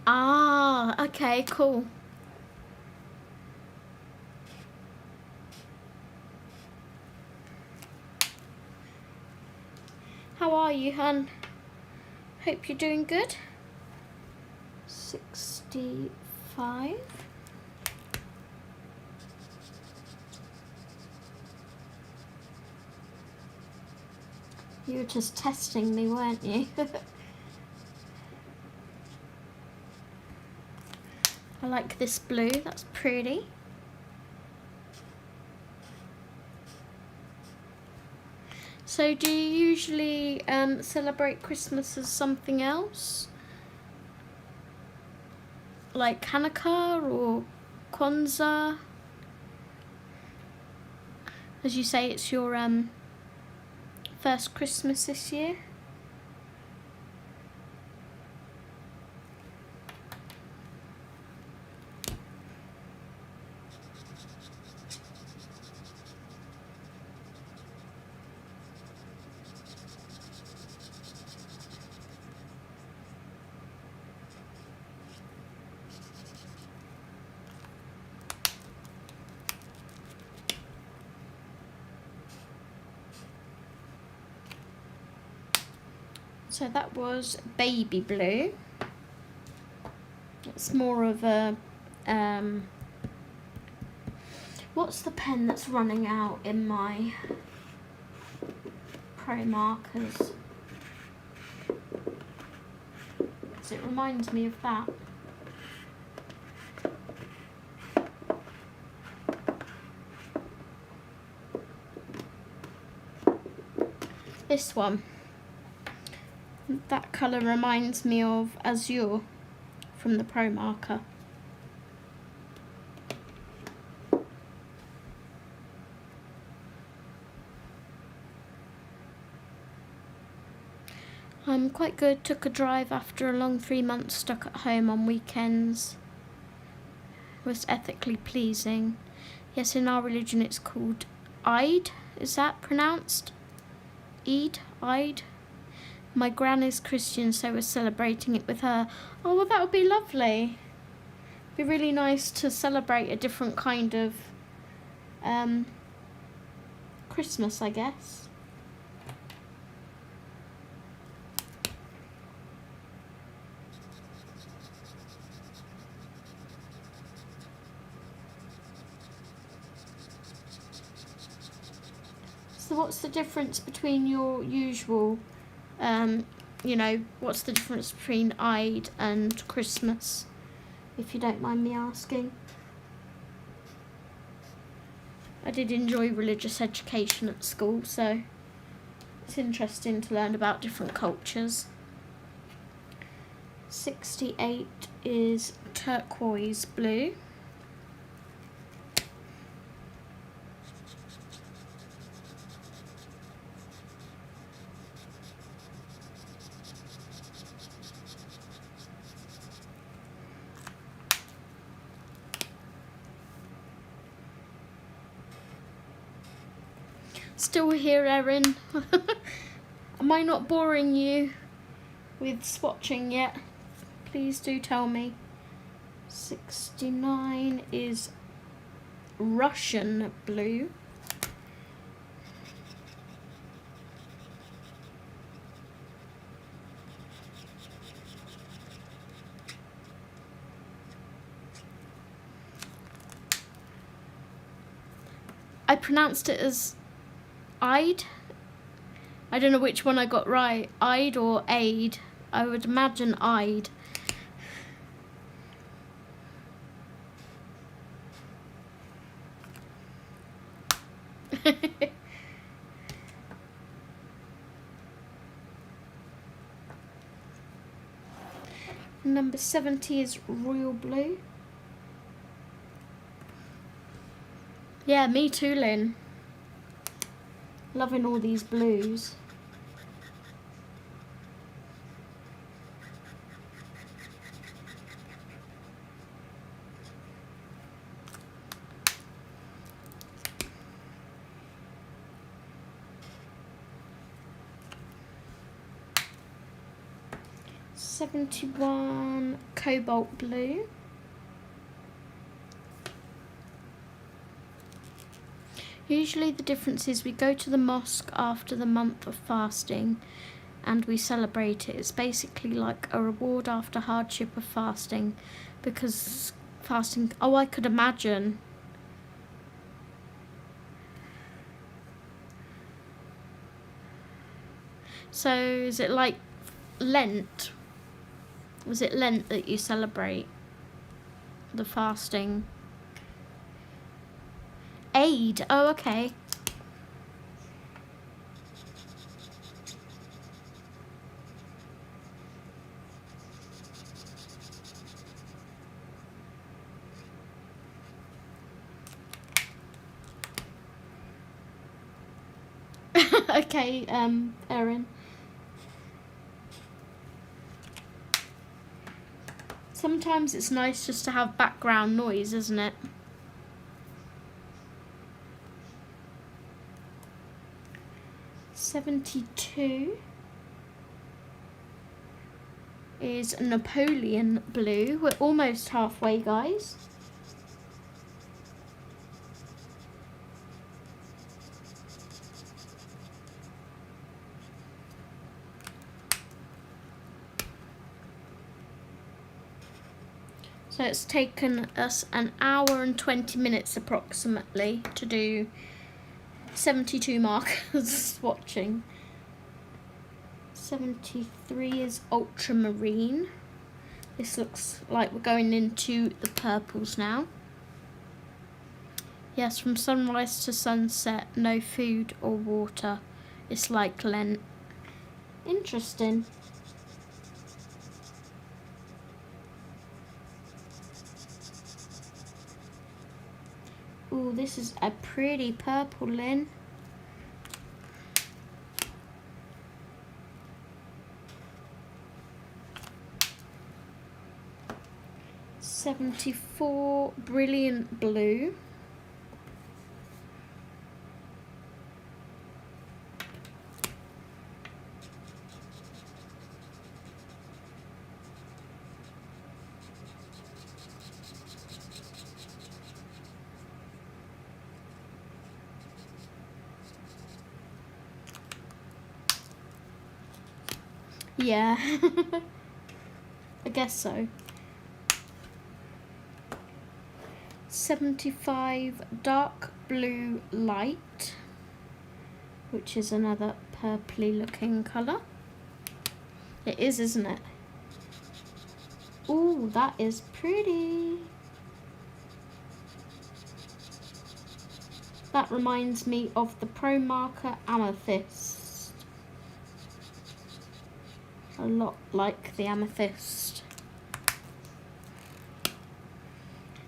Ah, okay, cool. How are you, hun? Hope you're doing good. 65. You were just testing me, weren't you? I like this blue, that's pretty. So do you usually celebrate Christmas as something else? Like Hanukkah or Kwanzaa. As you say, it's your first Christmas this year. So that was baby blue. It's more of a, what's the pen that's running out in my Pro markers? Because it reminds me of that. This one. That colour reminds me of Azure from the Pro marker. I'm quite good. Took a drive after a long 3 months stuck at home on weekends. Was ethically pleasing. Yes, in our religion it's called Eid. Is that pronounced? Eid? Eid? My gran is Christian, so we're celebrating it with her. Oh, well, that would be lovely. Be really nice to celebrate a different kind of Christmas, I guess. So what's the difference between your usual, you know, what's the difference between Eid and Christmas, if you don't mind me asking? I did enjoy religious education at school, so it's interesting to learn about different cultures. 68 is turquoise blue. Still here, Erin. Am I not boring you with swatching yet? Please do tell me. 69 is Russian blue. I pronounced it as Eid. I don't know which one I got right, Eid or Aid. I would imagine Eid. Number 70 is royal blue. Yeah, me too, Lynn. Loving all these blues. '71 cobalt blue. Usually the difference is we go to the mosque after the month of fasting and we celebrate it. It's basically like a reward after hardship of fasting, because fasting, oh, I could imagine. So is it like Lent? Was it Lent that you celebrate the fasting? Aid, oh, okay. Okay, Erin. Sometimes it's nice just to have background noise, isn't it? $72 is Napoleon blue. We're almost halfway, guys. So it's taken us an hour and 20 minutes approximately to do 72 markers swatching. 73 is ultramarine. This looks like we're going into the purples now. Yes, from sunrise to sunset, no food or water. It's like Lent. Interesting. Ooh, this is a pretty purple, Lynn. $74 brilliant blue. Yeah, I guess so. 75 dark blue light, which is another purpley looking colour. It is, isn't it? Ooh, that is pretty. That reminds me of the Pro Marker Amethyst. A lot like the amethyst.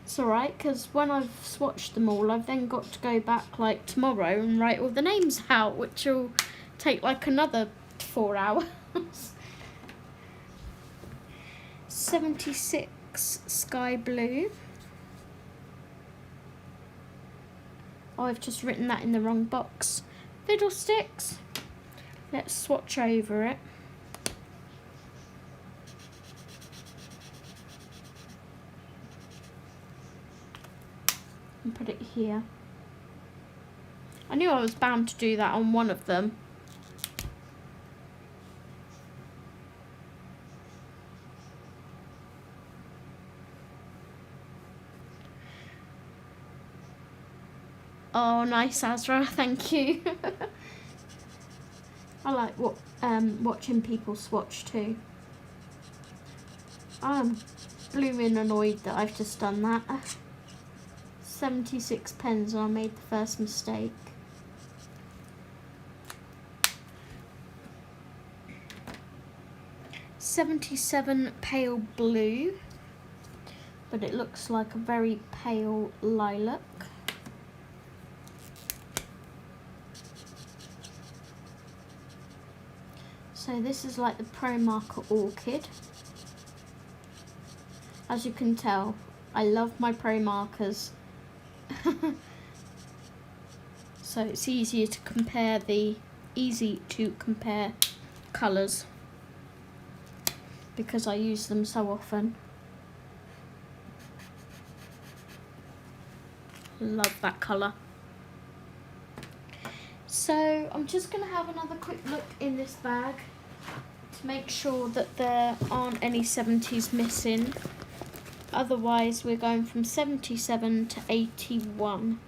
It's alright, because when I've swatched them all, I've then got to go back like tomorrow and write all the names out, which will take like another 4 hours. 76 sky blue. Oh, I've just written that in the wrong box. Fiddlesticks. Let's swatch over it. And put it here. I knew I was bound to do that on one of them. Oh, nice, Azra. Thank you. I like watching people swatch too. I'm blooming annoyed that I've just done that. 76 pens and I made the first mistake. $77 pale blue, but it looks like a very pale lilac. So this is like the Pro Marker Orchid. As you can tell, I love my Pro Markers. So it's easy to compare colours because I use them so often. Love that colour. So I'm just going to have another quick look in this bag to make sure that there aren't any 70s missing. Otherwise we're going from 77 to 81.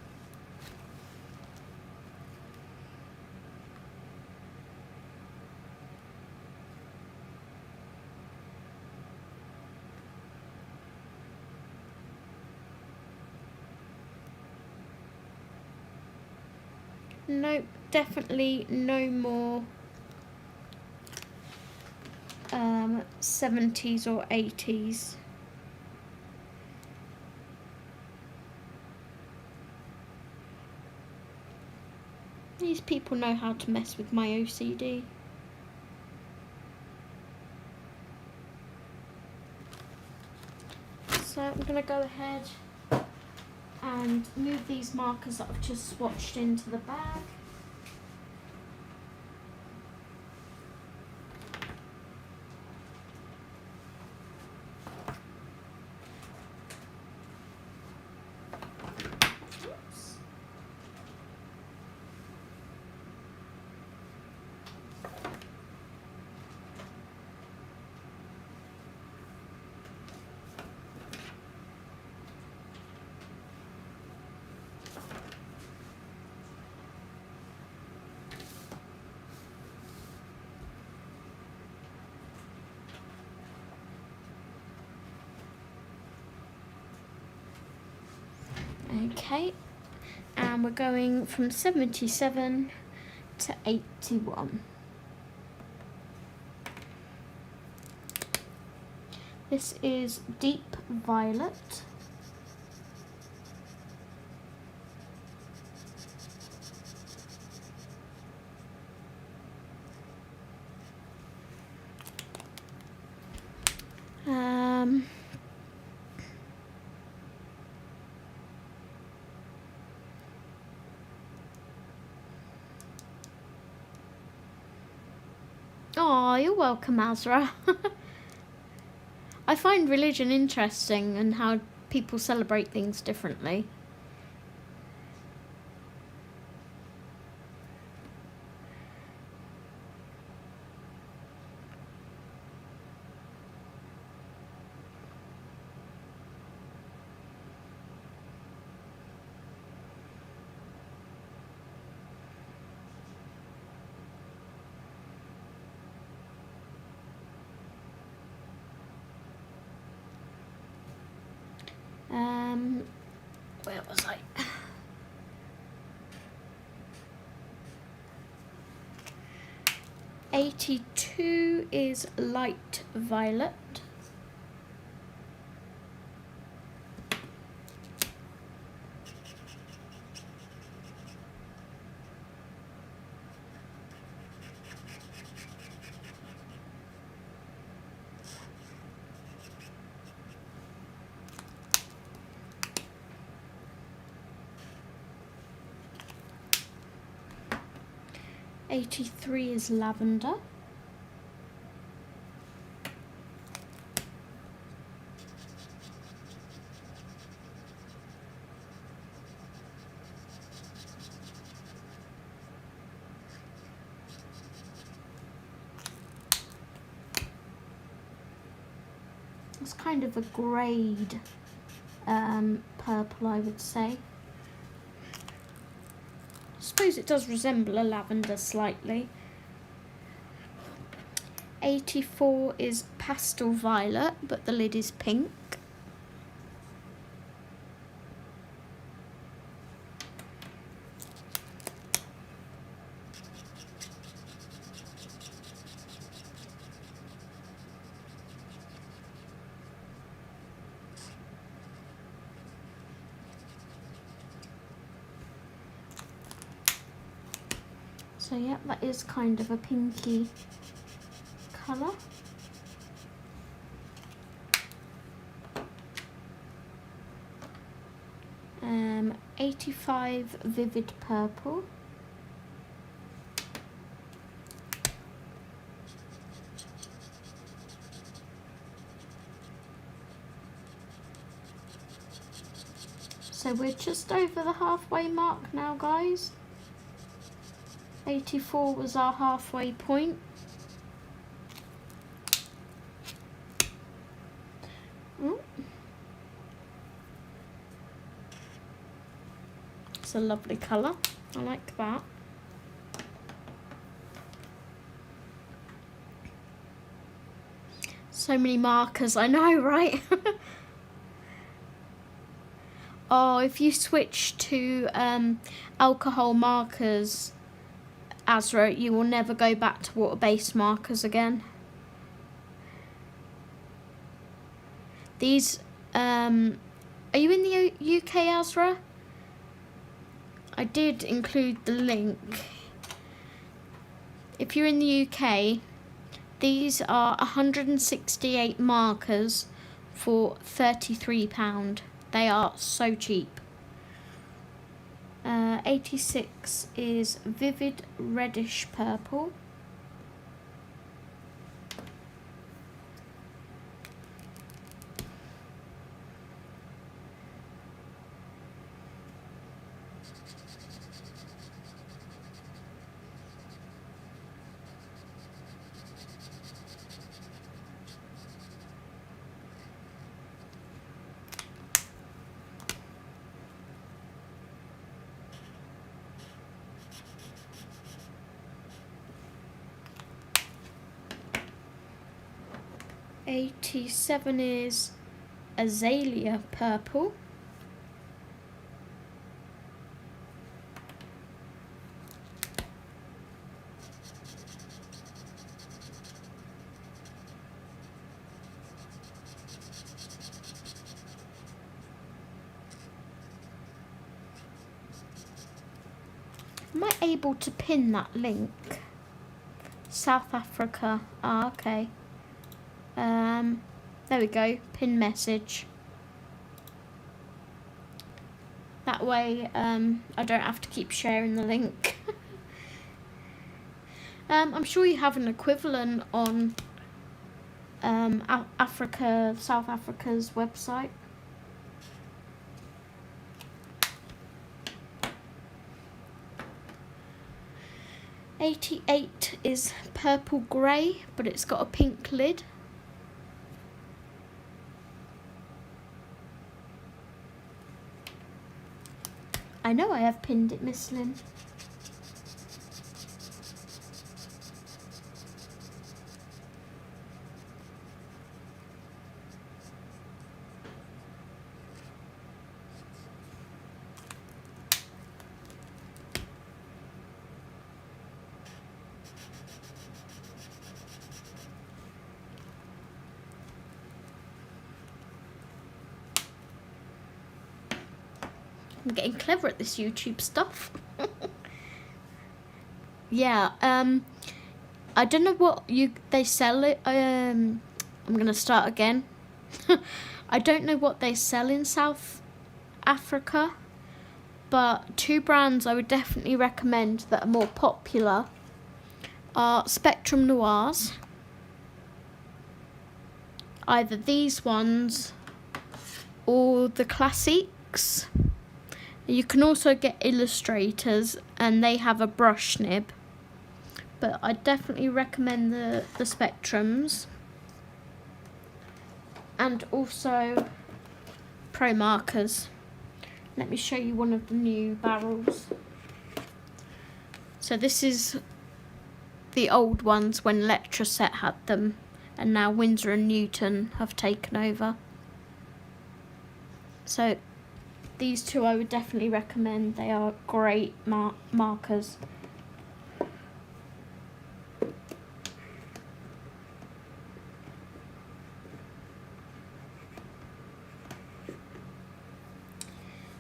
Nope, definitely no more 70s or 80s. These people know how to mess with my OCD. So I'm going to go ahead and move these markers that I've just swatched into the bag. Okay, and we're going from 77 to 81. This is Deep Violet. Oh, you're welcome, Azra. I find religion interesting and how people celebrate things differently. Where was I? 82 is Light Violet. '83 is Lavender. It's kind of a greyed purple, I would say. I suppose it does resemble a lavender slightly. 84 is Pastel Violet, but the lid is pink. So yeah, that is kind of a pinky colour. Um, 85 Vivid Purple. So we're just over the halfway mark now, guys. 84 was our halfway point. Ooh. It's a lovely colour. I like that. So many markers, I know, right? Oh, if you switch to alcohol markers, Azra, you will never go back to water-based markers again. These, are you in the UK, Azra? I did include the link if you're in the UK, these are 168 markers for £33. They are so cheap. 86 is vivid reddish purple. '87 is azalea purple. Am I able to pin that link? South Africa. Ah, okay. There we go. Pin message. That way, I don't have to keep sharing the link. I'm sure you have an equivalent on South Africa's website. '88 is purple grey, but it's got a pink lid. I know I have pinned it, Miss Lynn. I'm getting clever at this YouTube stuff. Yeah, I don't know what they sell it. I'm gonna start again. I don't know what they sell in South Africa, but two brands I would definitely recommend that are more popular are Spectrum Noirs. Either these ones or the Classics. You can also get Illustrators, and they have a brush nib. But I definitely recommend the Spectrums. And also Pro Markers. Let me show you one of the new barrels. So this is the old ones when Electroset had them, and now Winsor & Newton have taken over. So these two I would definitely recommend. They are great markers.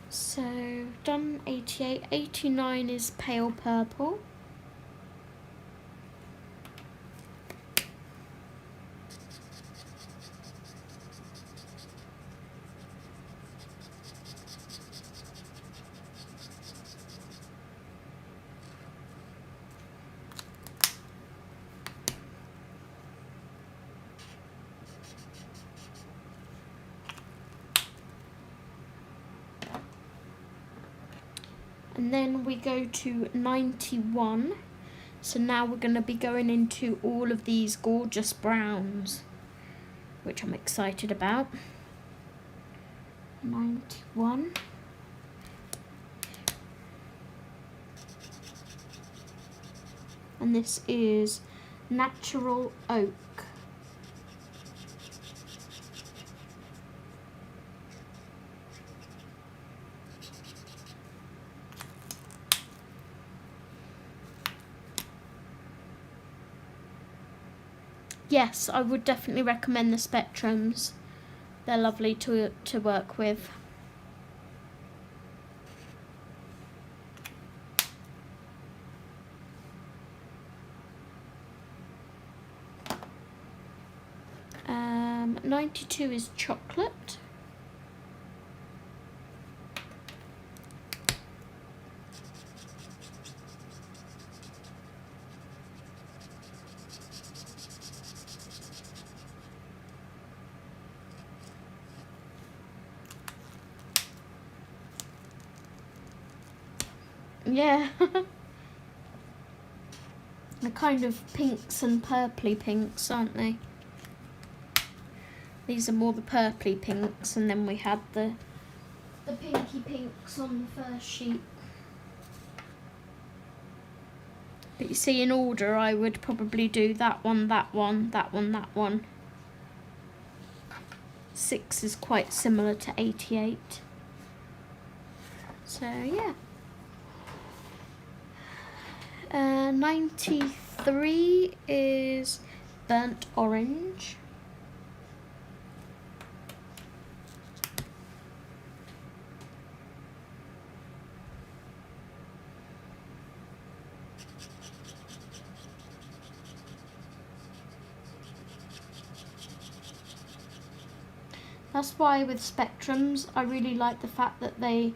So done 88, 89 is pale purple. And then we go to 91. So now we're going to be going into all of these gorgeous browns, which I'm excited about. 91. And this is Natural Oak. Yes, I would definitely recommend the Spectrums. They're lovely to work with. 92 is chocolate. Yeah. They're kind of pinks and purpley pinks, aren't they? These are more the purpley pinks, and then we had the pinky pinks on the first sheet. But you see, in order, I would probably do that one, that one, that one, that one. 6 is quite similar to 88. So, yeah. 93 is burnt orange. That's why with Spectrums, I really like the fact that they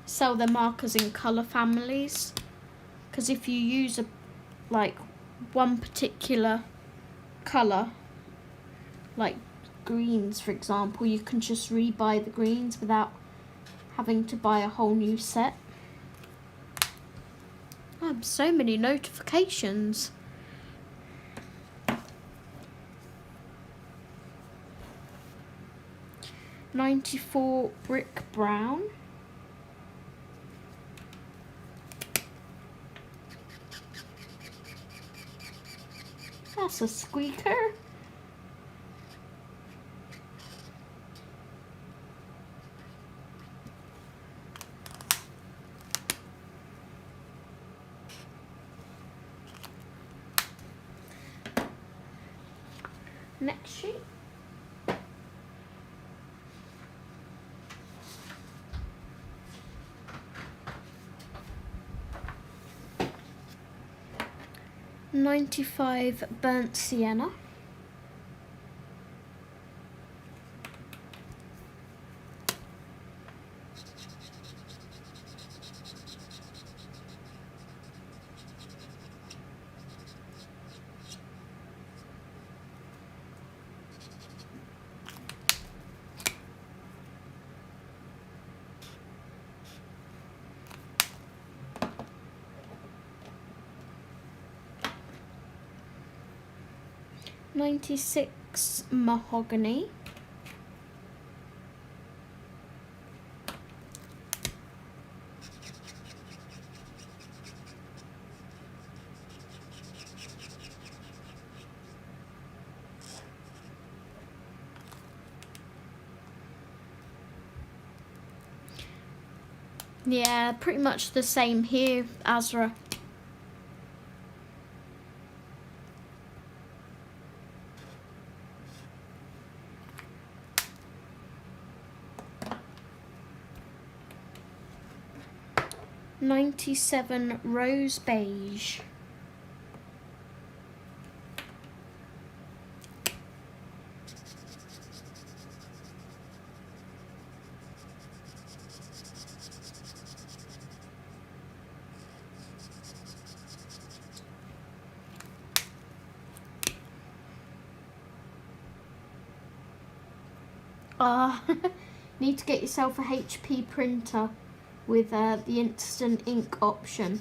sell their markers in colour families. Because if you use one particular colour, like greens for example, you can just rebuy the greens without having to buy a whole new set. I have so many notifications. .94 brick brown. That's a squeaker. Next sheet. .95 burnt sienna. .96 mahogany. Yeah, pretty much the same here, Azra. .97 rose beige. Need to get yourself a HP printer with the instant ink option,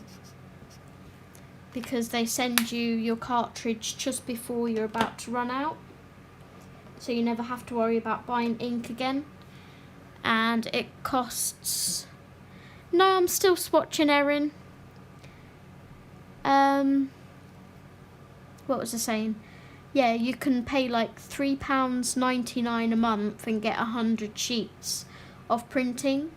because they send you your cartridge just before you're about to run out, so you never have to worry about buying ink again. And it costs... No, I'm still swatching, Erin. What was I saying? Yeah, you can pay like £3.99 a month and get 100 sheets of printing.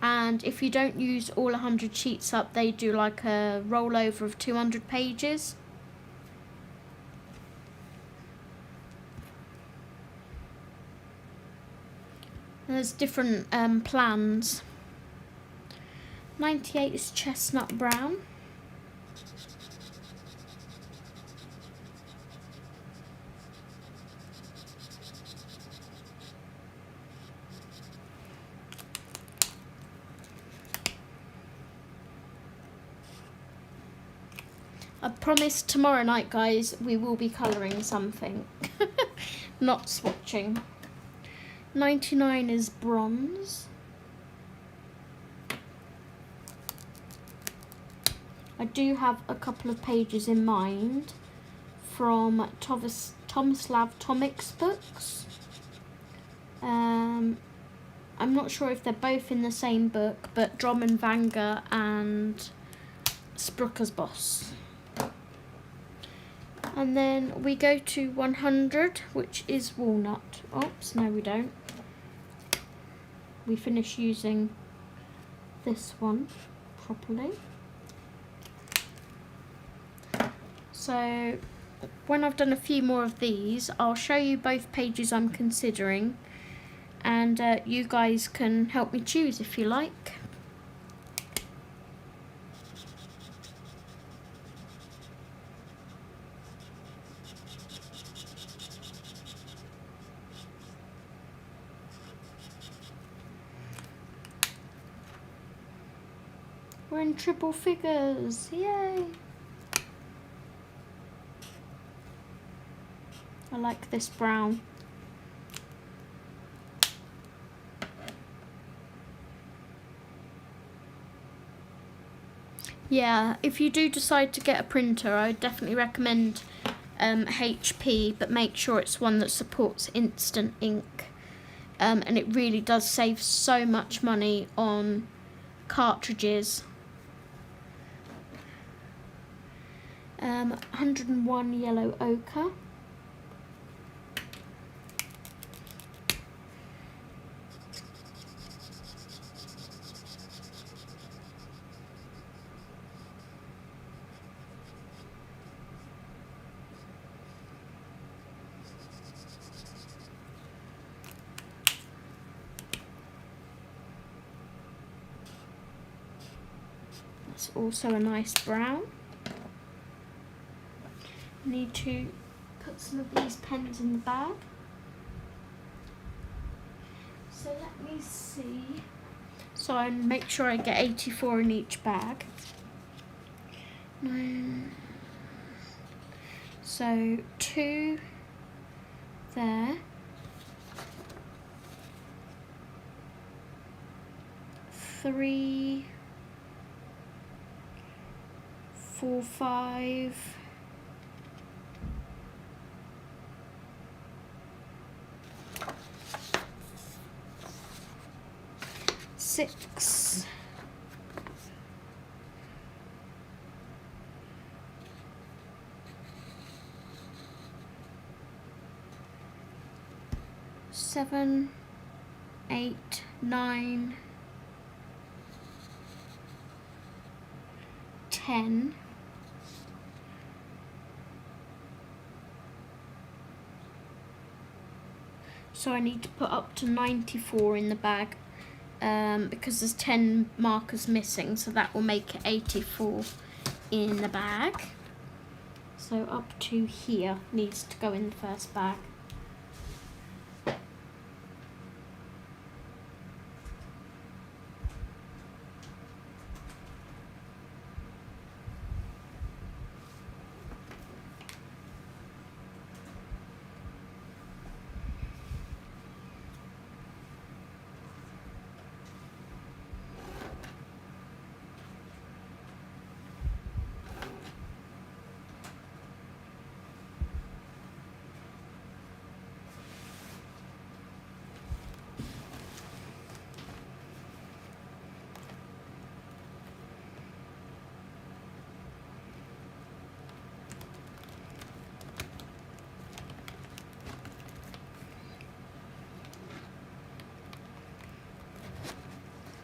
And if you don't use all 100 sheets up, they do like a rollover of 200 pages. And there's different plans. 98 is chestnut brown. promise tomorrow night, guys, we will be colouring something. Not swatching. 99 is bronze. I do have a couple of pages in mind from Tomislav Tomic's books. I'm not sure if they're both in the same book, but Drommenvanger and Sprucker's Boss. And then we go to 100, which is walnut. Oops, no we don't. We finish using this one properly. So when I've done a few more of these, I'll show you both pages I'm considering, and you guys can help me choose if you like. We're in triple figures, yay! I like this brown. Yeah, if you do decide to get a printer, I would definitely recommend HP, but make sure it's one that supports instant ink. And it really does save so much money on cartridges. 101 yellow ochre. That's also a nice brown. Need to put some of these pens in the bag. So let me see. So I make sure I get 84 in each bag. So 2 there. 3, 4, 5. 6. 7, 8, 9, 10. So I need to put up to 94 in the bag. Because there's 10 markers missing, so that will make it 84 in the bag. So up to here needs to go in the first bag.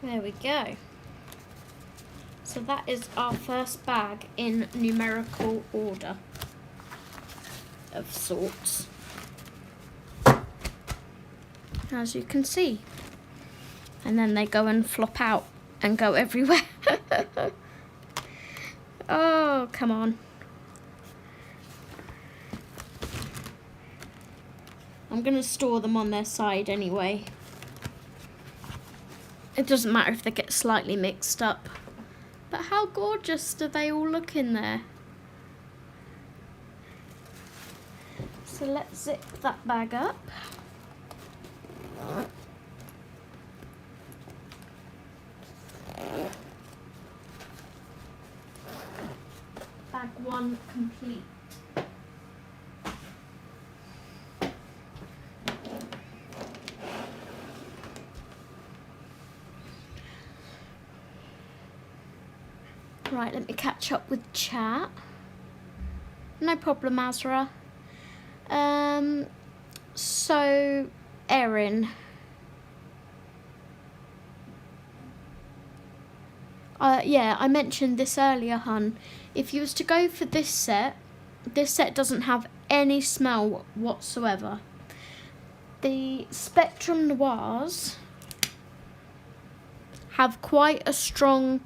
There we go. So that is our first bag in numerical order of sorts, as you can see. And then they go and flop out and go everywhere. Oh, come on. I'm going to store them on their side anyway. It doesn't matter if they get slightly mixed up. But how gorgeous do they all look in there? So let's zip that bag up. Bag 1 complete. Right, let me catch up with chat. No problem, Azra. So, Erin. Yeah, I mentioned this earlier, hun. If you was to go for this set doesn't have any smell whatsoever. The Spectrum Noirs have quite a strong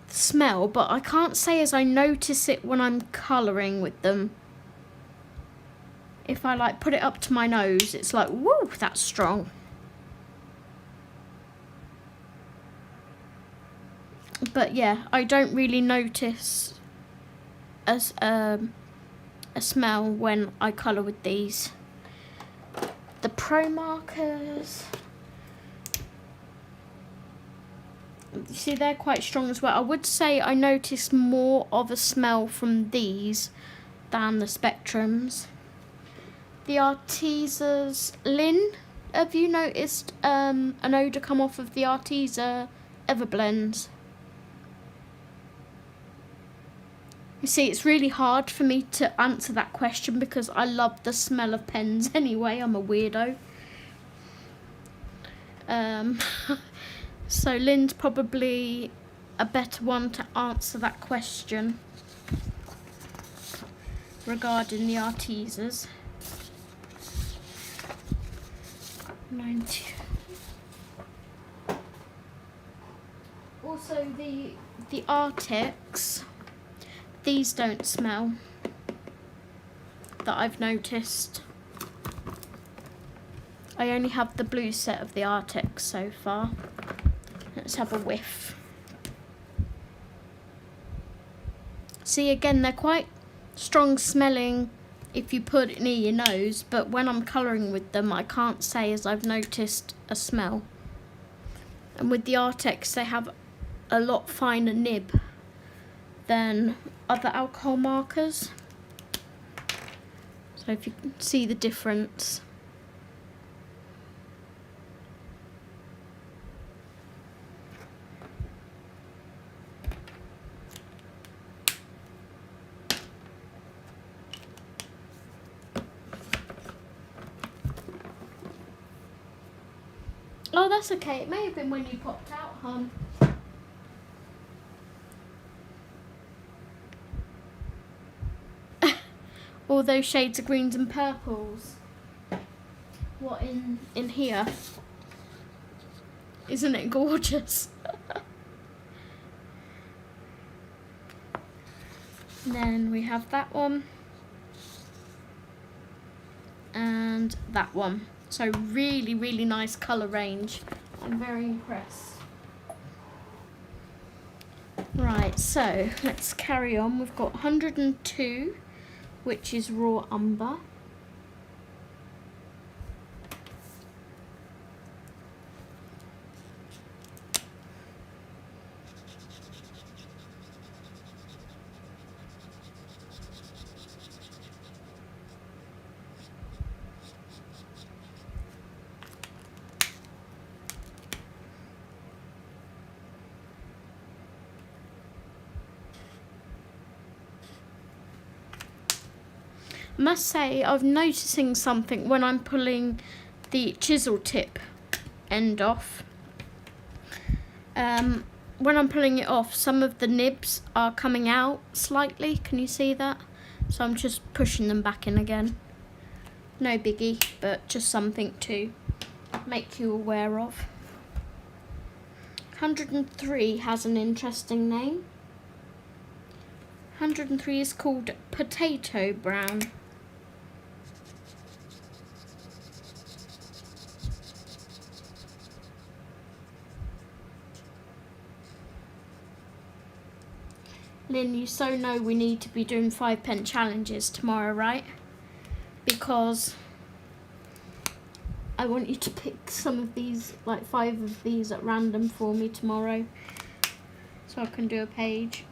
smell, but I can't say as I notice it when I'm colouring with them. If I like put it up to my nose, it's like, woo, that's strong. But yeah, I don't really notice a smell when I colour with these. The Pro markers, you see they're quite strong as well. I would say I notice more of a smell from these than the Spectrums. The Artezas, Lynn, have you noticed an odour come off of the Arteza Everblends? You see, it's really hard for me to answer that question because I love the smell of pens anyway. I'm a weirdo. So Lynn's probably a better one to answer that question regarding the Artezas. 90. Also the Arctics, these don't smell that I've noticed. I only have the blue set of the Arctics so far. Let's have a whiff. See, again, they're quite strong smelling if you put it near your nose, but when I'm colouring with them, I can't say as I've noticed a smell. And with the Arctics, they have a lot finer nib than other alcohol markers. So if you can see the difference. Oh, that's okay. It may have been when you popped out, hon. All those shades of greens and purples. What in here? Isn't it gorgeous? And then we have that one. And that one. So really, really nice colour range. I'm very impressed. Right, so let's carry on. We've got 102, which is raw umber. I must say, I'm noticing something when I'm pulling the chisel tip end off. When I'm pulling it off, some of the nibs are coming out slightly. Can you see that? So I'm just pushing them back in again. No biggie, but just something to make you aware of. 103 has an interesting name. 103 is called Potato Brown. Lynn, you so know we need to be doing 5 pen challenges tomorrow, right? Because I want you to pick some of these, like 5 of these at random for me tomorrow, so I can do a page.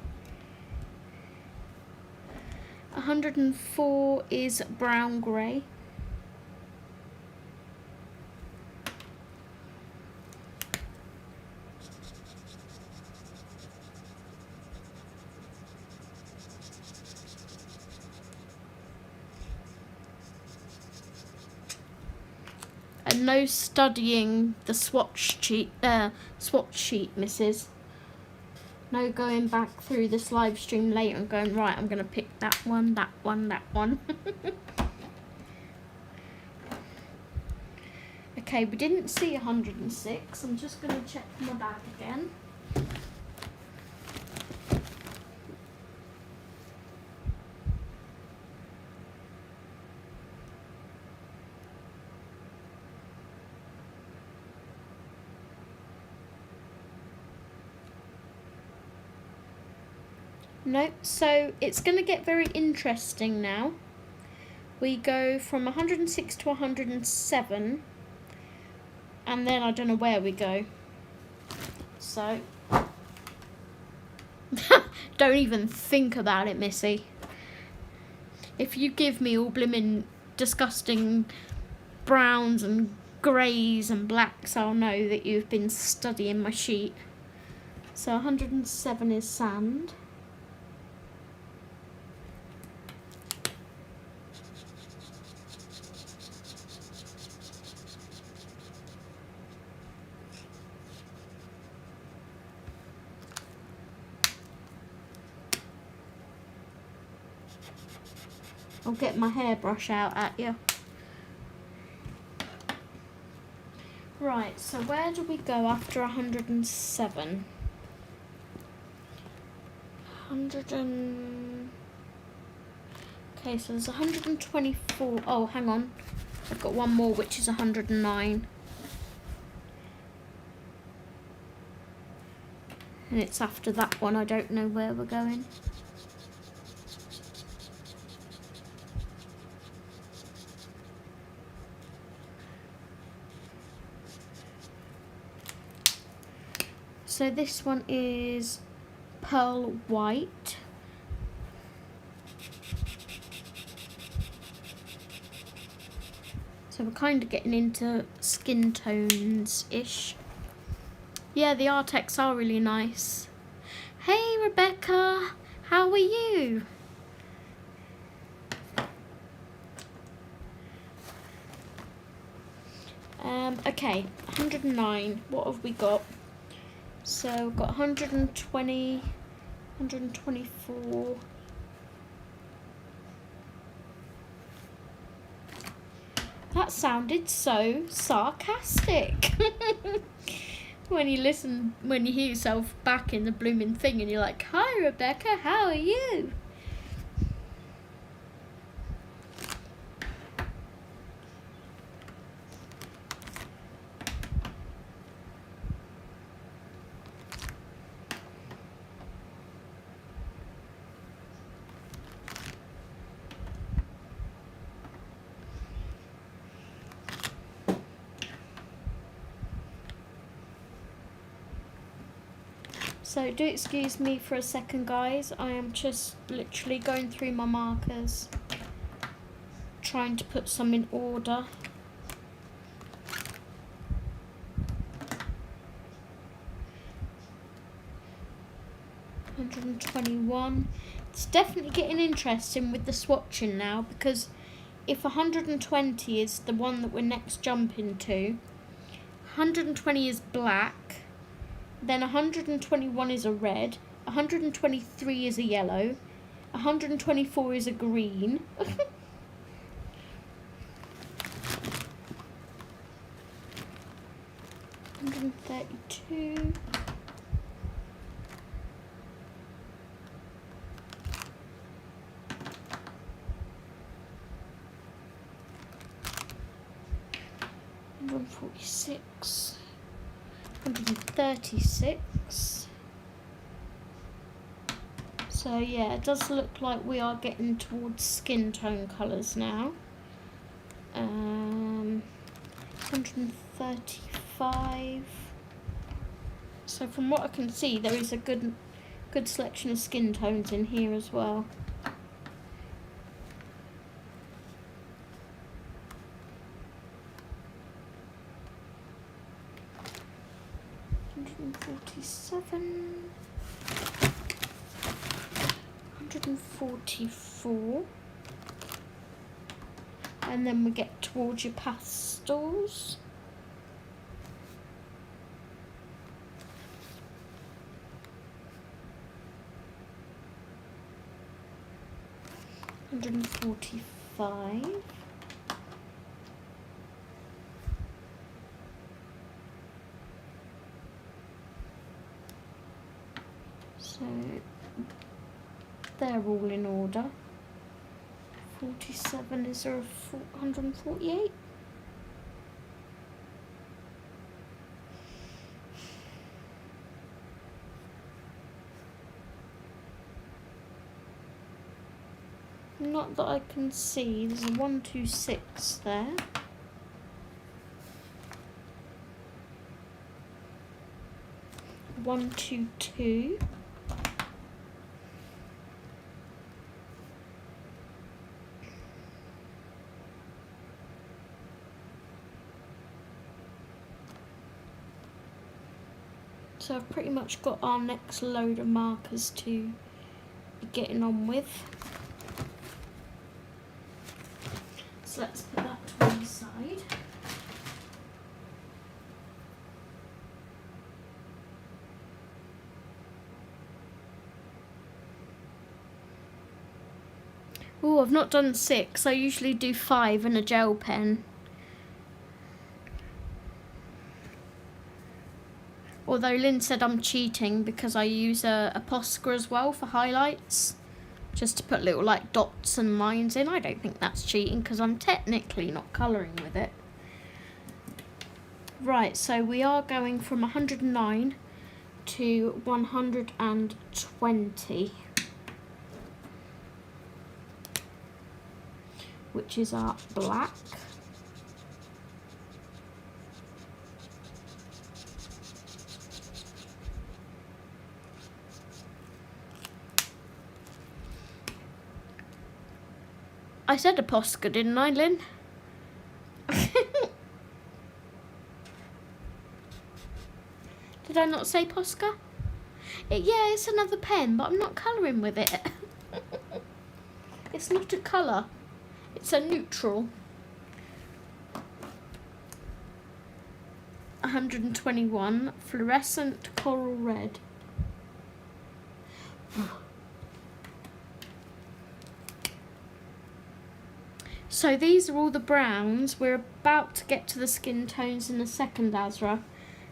104 is brown grey. And no studying the swatch sheet, missus. No going back through this live stream later and going, right, I'm going to pick that one, that one, that one. Okay, we didn't see 106. I'm just going to check my bag again. Nope, so it's going to get very interesting now. We go from 106 to 107, and then I don't know where we go. So, don't even think about it, Missy. If you give me all blimmin' disgusting browns and greys and blacks, I'll know that you've been studying my sheet. So 107 is sand. I'll get my hairbrush out at you. Right, so where do we go after 107? 100 and... Okay, so there's 124. Oh, hang on. I've got one more, which is 109. And it's after that one. I don't know where we're going. So this one is pearl white. So we're kind of getting into skin tones-ish. Yeah, the Artex are really nice. Hey Rebecca, how are you? Okay, 109, what have we got? So we've got 120, 124. That sounded so sarcastic. When you hear yourself back in the blooming thing and you're like, hi Rebecca, how are you? So do excuse me for a second, guys. I am just literally going through my markers, trying to put some in order. $121. It's definitely getting interesting with the swatching now, because if 120 is the one that we're next jumping to, 120 is black. Then 121 is a red, 123 is a yellow, 124 is a green. 132. $146. 136. So yeah, it does look like we are getting towards skin tone colours now. 135. So from what I can see, there is a good selection of skin tones in here as well. $147, $144, and then we get towards your pastels. $145. So they're all in order. 47, is there a 148? Not that I can see. There's a 126 there. One, two, two. So I've pretty much got our next load of markers to be getting on with. So let's put that to one side. Oh, I've not done 6. I usually do 5 and a gel pen. Although Lynn said I'm cheating because I use a Posca as well for highlights. Just to put little like dots and lines in. I don't think that's cheating because I'm technically not colouring with it. Right, so we are going from 109 to 120. Which is our black. I said a Posca, didn't I, Lynn? Did I not say Posca? Yeah, it's another pen, but I'm not colouring with it. It's not a colour. It's a neutral. 121, fluorescent coral red. So these are all the browns. We're about to get to the skin tones in a second, Azra.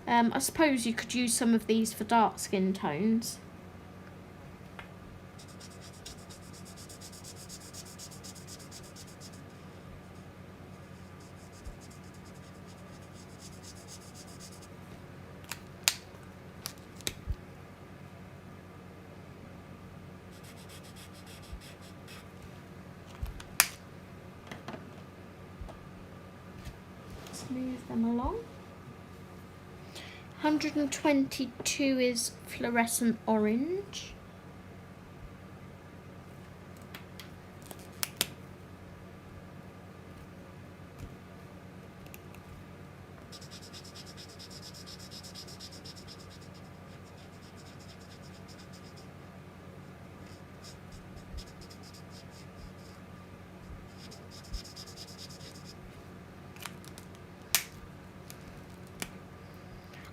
I suppose you could use some of these for dark skin tones. Move them along. 122 is fluorescent orange.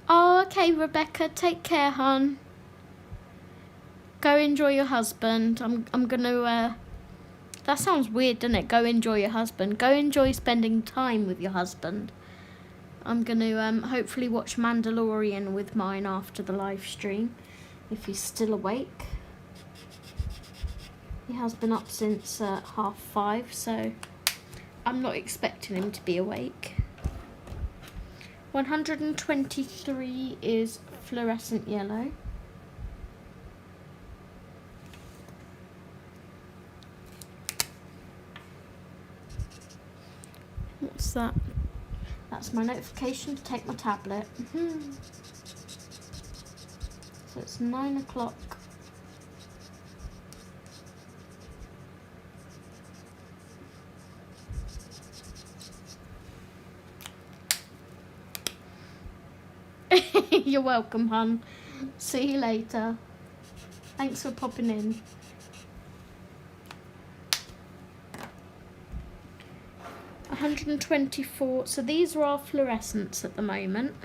Oh, okay, Rebecca, take care, hon. Go enjoy your husband. I'm gonna, that sounds weird, doesn't it? Go enjoy your husband. Go enjoy spending time with your husband. I'm gonna hopefully watch Mandalorian with mine after the live stream, if he's still awake. He has been up since 5:30, so I'm not expecting him to be awake. 123 is fluorescent yellow. What's that? That's my notification to take my tablet. So it's 9 o'clock. You're welcome, hun. See you later. Thanks for popping in. $124. So these are our fluorescents at the moment.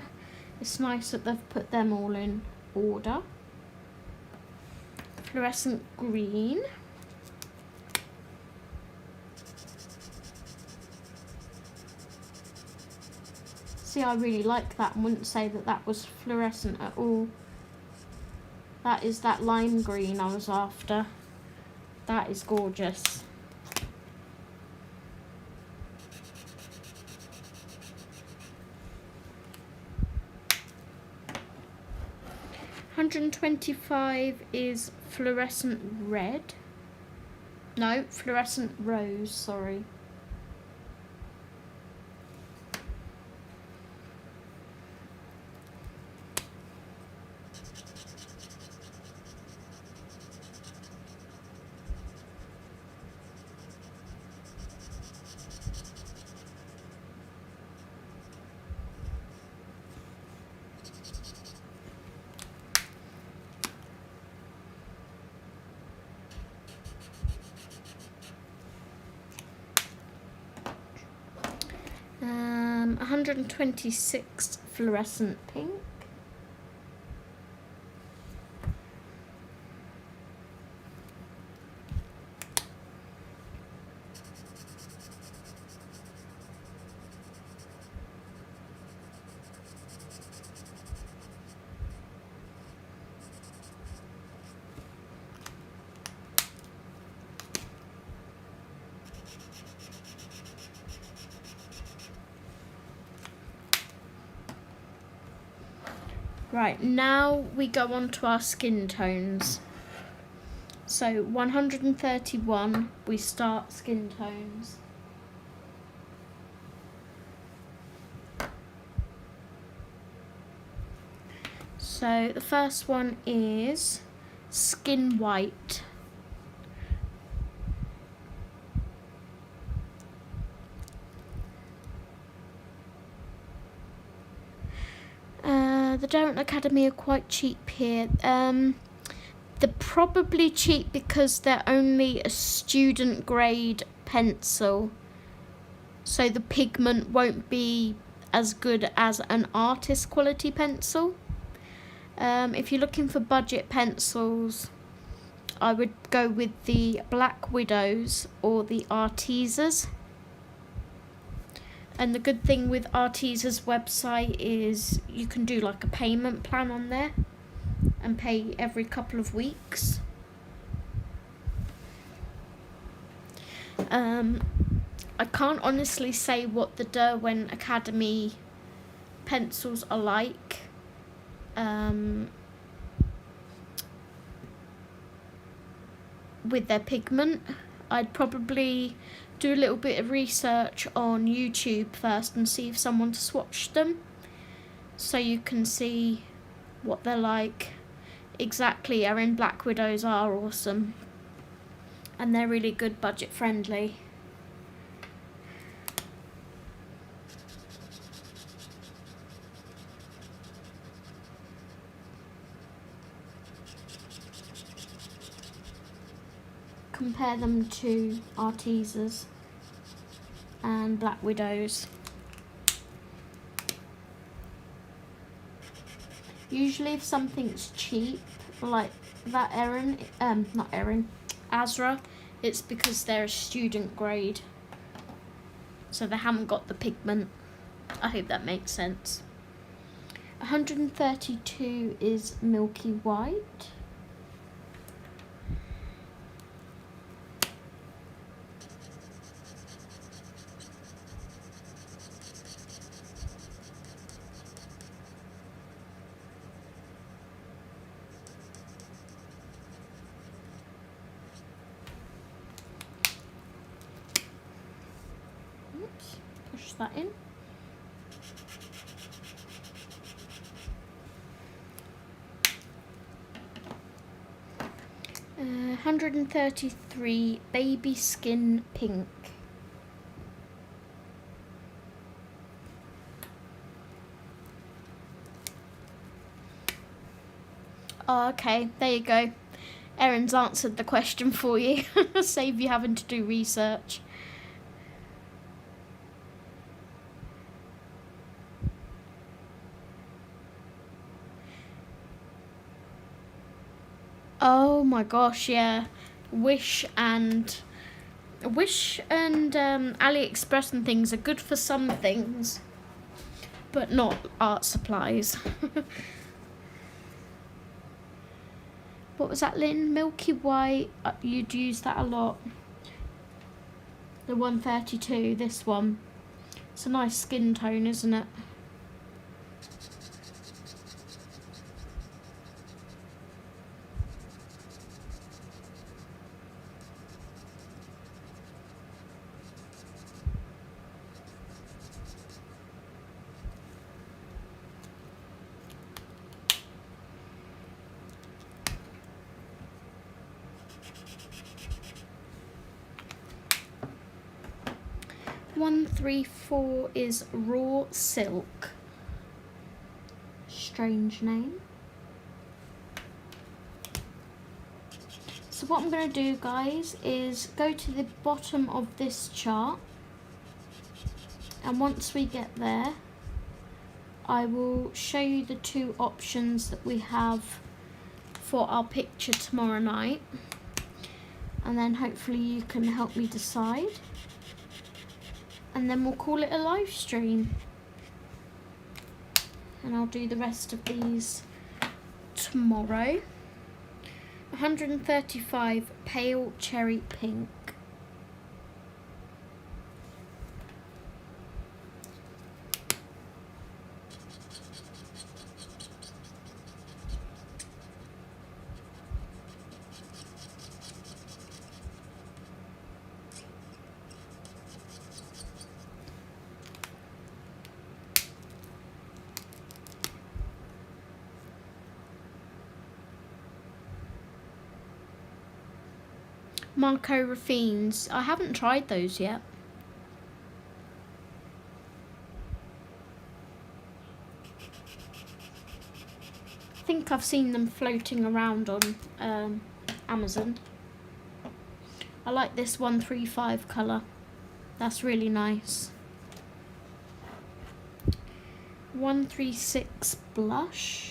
It's nice that they've put them all in order. Fluorescent green. See, I really like that and wouldn't say that that was fluorescent at all. That is that lime green I was after. That is gorgeous. $125 is fluorescent red. No, fluorescent rose, sorry. $126 fluorescent pink. Right, now we go on to our skin tones. So 131, we start skin tones. So the first one is Skin White. The Derwent Academy are quite cheap here. They're probably cheap because they're only a student grade pencil, so the pigment won't be as good as an artist quality pencil. If you're looking for budget pencils, I would go with the Black Widows or the Artesa's. And the good thing with Artesa's website is you can do like a payment plan on there and pay every couple of weeks. I can't honestly say what the Derwent Academy pencils are like. With their pigment, I'd probably do a little bit of research on YouTube first and see if someone swatched them, so you can see what they're like. Exactly, Erin, Black Widows are awesome and they're really good, budget friendly. Compare them to Artesa's and Black Widows. Usually if something's cheap, like that Azra, it's because they're a student grade, so they haven't got the pigment. I hope that makes sense. 132 is Milky White. that in. Uh, 133 Baby Skin Pink. Oh, okay, there you go. Erin's answered the question for you. Save you having to do research. Oh my gosh, yeah. Wish and AliExpress and things are good for some things, but not art supplies. What was that, Lynn? Milky White. You'd use that a lot. The 132, this one. It's a nice skin tone, isn't it? One, 3, 4 is Raw Silk. Strange name. So what I'm going to do, guys, is go to the bottom of this chart, and once we get there, I will show you the two options that we have for our picture tomorrow night, and then hopefully you can help me decide, and then we'll call it a live stream, and I'll do the rest of these tomorrow. 135 Pale Cherry Pink. Marco Raffines. I haven't tried those yet. I think I've seen them floating around on Amazon. I like this 135 colour. That's really nice. 136 Blush.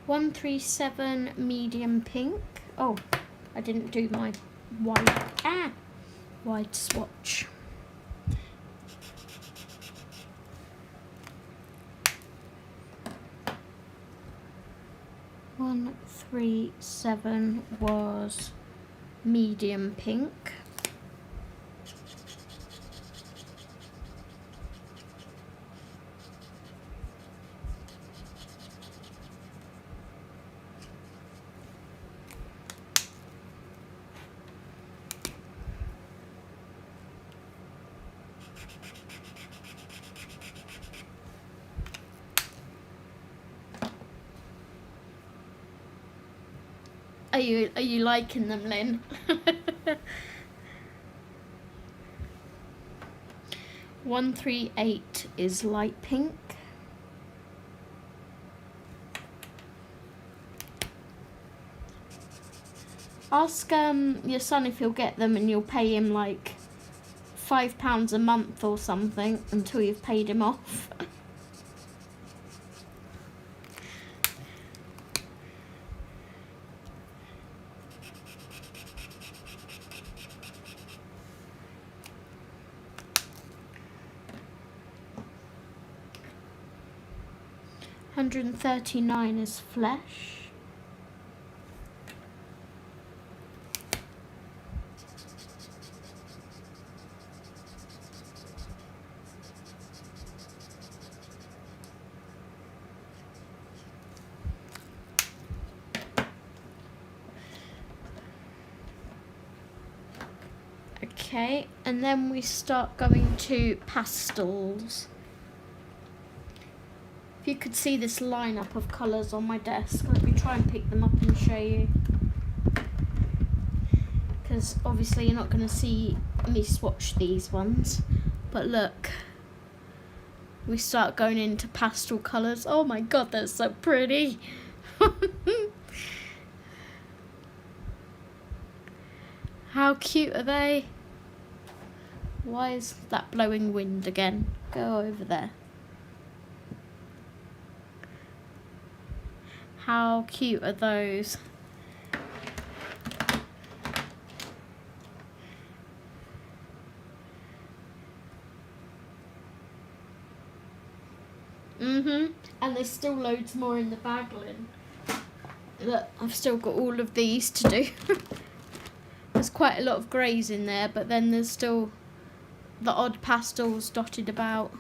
One, 3, 7 Medium Pink. Oh, I didn't do my wide swatch. One, 3, 7 was Medium Pink. Are you liking them, Lynn? 138 is light pink. Ask your son if he'll get them, and you'll pay him like £5 a month or something until you've paid him off. $139 is Flesh. Okay, and then we start going to pastels. If you could see this lineup of colours on my desk, let me try and pick them up and show you. Because obviously you're not going to see me swatch these ones. But look, we start going into pastel colours. Oh my god, they're so pretty. How cute are they? Why is that blowing wind again? Go over there. How cute are those? And there's still loads more in the bag, Lynn. Look, I've still got all of these to do. There's quite a lot of greys in there, but then there's still the odd pastels dotted about.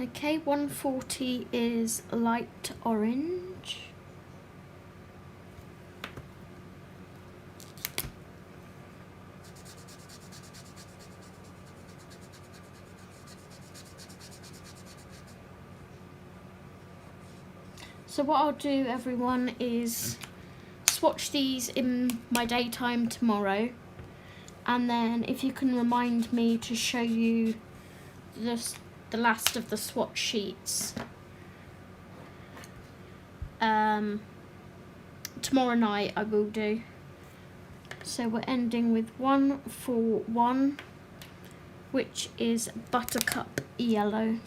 Okay, 140 is light orange. So what I'll do, everyone, is swatch these in my daytime tomorrow, and then if you can remind me to show you the last of the swatch sheets tomorrow night, I will do. So we're ending with 141, which is buttercup yellow.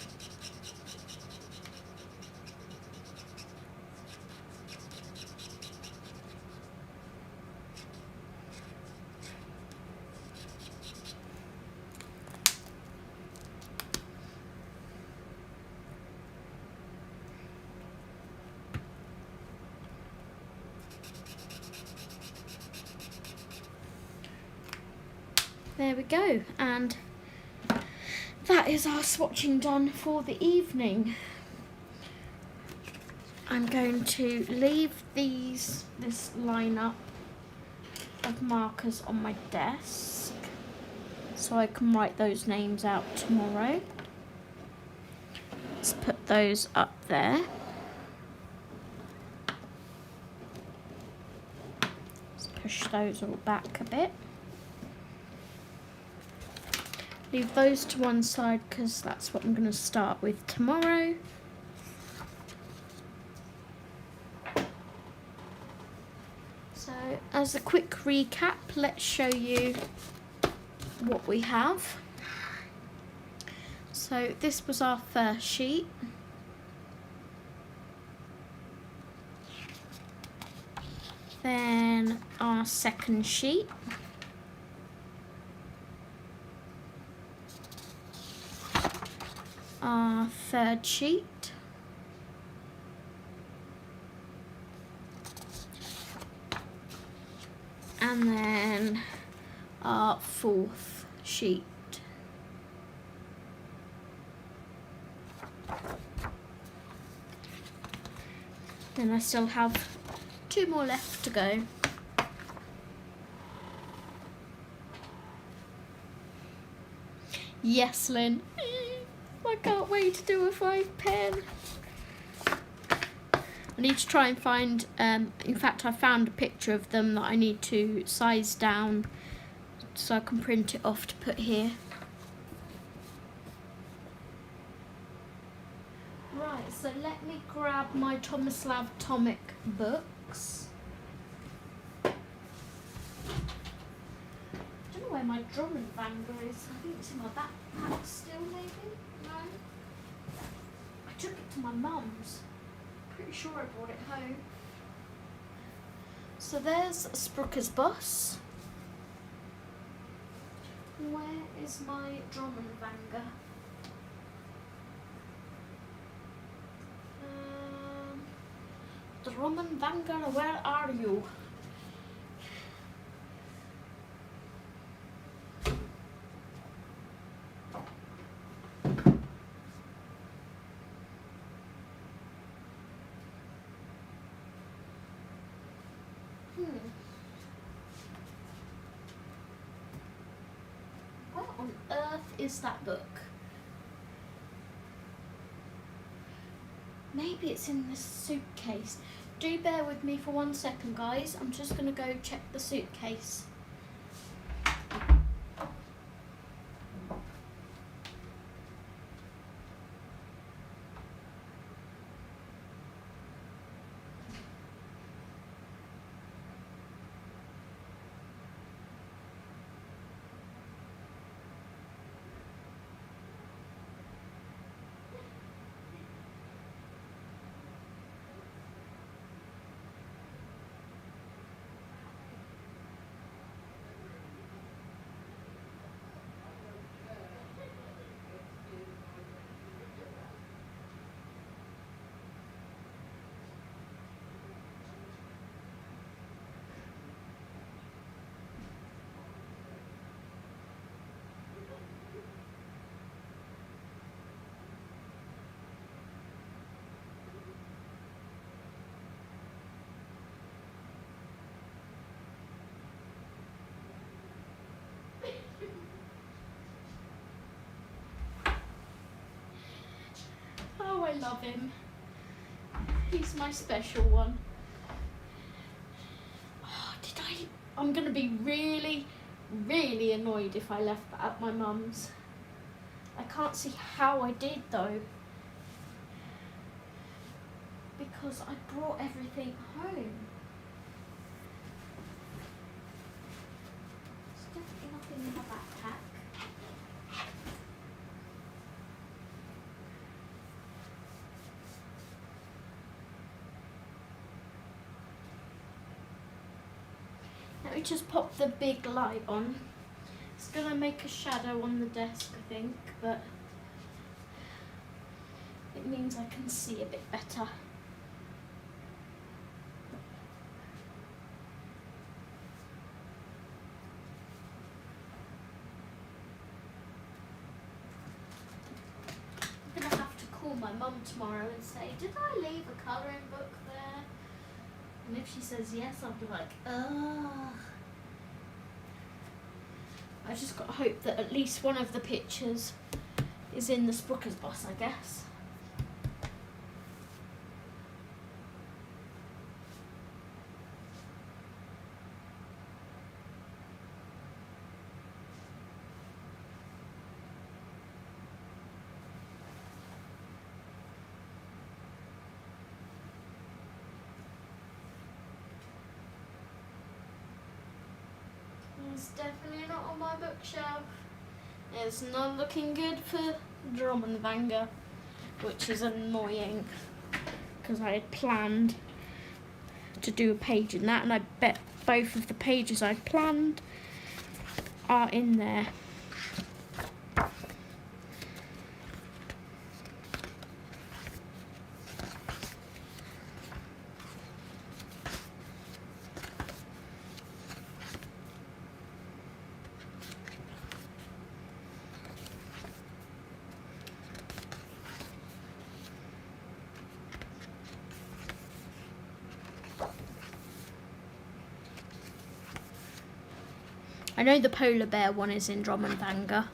There we go, and that is our swatching done for the evening. I'm going to leave this lineup of markers on my desk so I can write those names out tomorrow. Let's put those up there. Let's push those all back a bit. Leave those to one side because that's what I'm going to start with tomorrow. So as a quick recap, let's show you what we have. So this was our first sheet. Then our second sheet. Our third sheet, and then our fourth sheet. Then I still have 2 more left to go. Yes, Lynn. I can't wait to do a 5 pen. I need to try and find, in fact I found a picture of them that I need to size down so I can print it off to put here. Right, so let me grab my Tomislav Tomic books. I don't know where my drawing Vanguard is. I think it's in my backpack still, maybe? No? I took it to my mum's. Pretty sure I brought it home. So there's Sprucker's Boss. Where is my Drummond Vanger? Drummond Vanguard, where are you? Where on earth is that book? Maybe it's in this suitcase. Do bear with me for 1 second, guys. I'm just going to go check the suitcase. Oh, I love him. He's my special one. Oh, I'm going to be really, really annoyed if I left that at my mum's. I can't see how I did though. Because I brought everything home. There's definitely nothing in my backpack. Let me just pop the big light on. It's going to make a shadow on the desk, I think, but it means I can see a bit better. I'm going to have to call my mum tomorrow and say, did I leave a colouring book there? And if she says yes, I'll be like, ugh. I just got to hope that at least one of the pictures is in the Sprookers bus, I guess. It's definitely not on my bookshelf. It's not looking good for Drummond Vanguard, which is annoying because I had planned to do a page in that, and I bet both of the pages I planned are in there. I know the polar bear one is in Drummond Vanguard,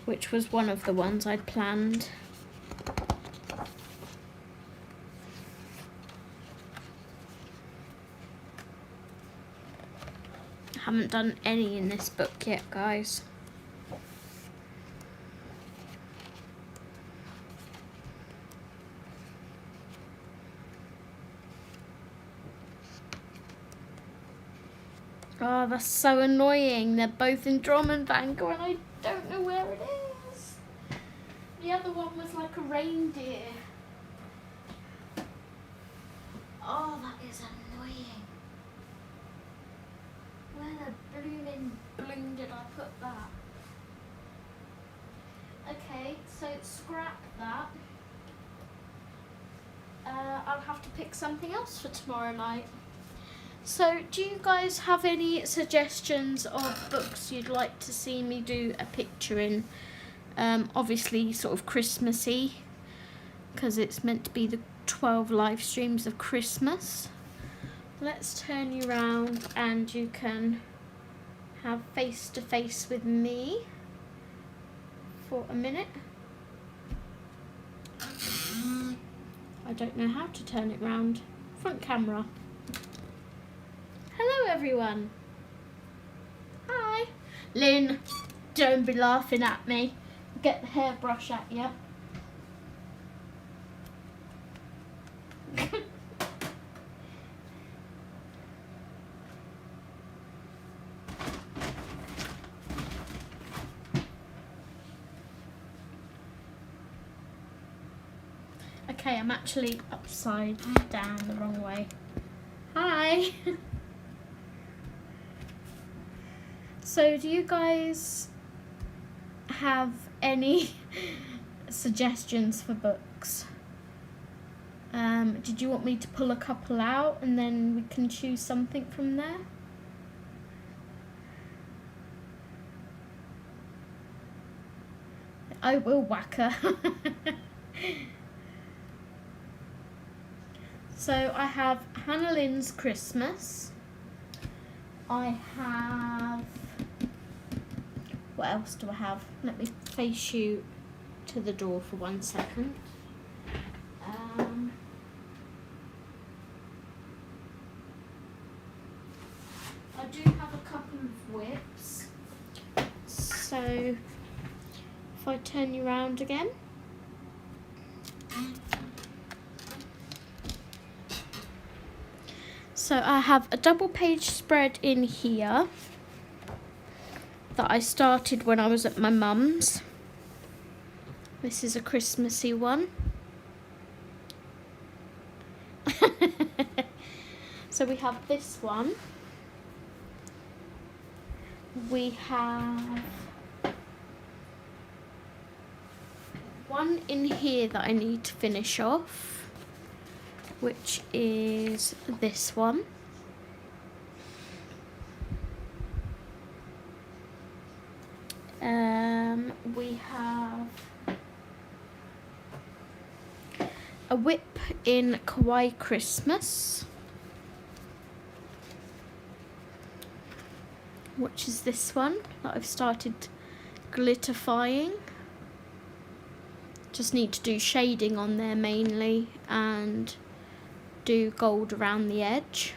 which was one of the ones I'd planned. I haven't done any in this book yet, guys. Oh, that's so annoying. They're both in Drummond Vanguard and I don't know where it is. The other one was like a reindeer. Oh, that is annoying. Where the blooming bloom did I put that? Okay, so scrap that. I'll have to pick something else for tomorrow night. So, do you guys have any suggestions of books you'd like to see me do a picture in? Obviously, sort of Christmassy, because it's meant to be the 12 live streams of Christmas. Let's turn you around and you can have face to face with me for a minute. I don't know how to turn it round. Front camera. Hello everyone. Hi. Lynn, don't be laughing at me. Get the hairbrush at you. Okay, I'm actually upside down the wrong way. Hi. So, do you guys have any suggestions for books? Did you want me to pull a couple out and then we can choose something from there? I will whack her. So I have Hannah Lynn's Christmas. I have... What else do I have? Let me face you to the door for 1 second. I do have a couple of whips. So if I turn you around again. So I have a double page spread in here that I started when I was at my mum's. This is a Christmassy one. So we have this one. We have one in here that I need to finish off, which is this one. We have a whip in Kawaii Christmas, which is this one that I've started glitterifying. Just need to do shading on there mainly and do gold around the edge.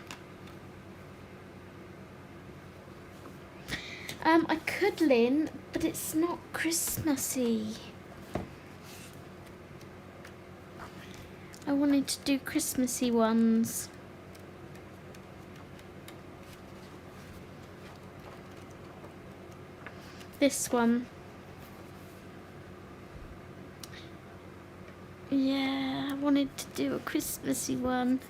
I could, Lynn, but it's not Christmassy. I wanted to do Christmassy ones. This one. Yeah, I wanted to do a Christmassy one.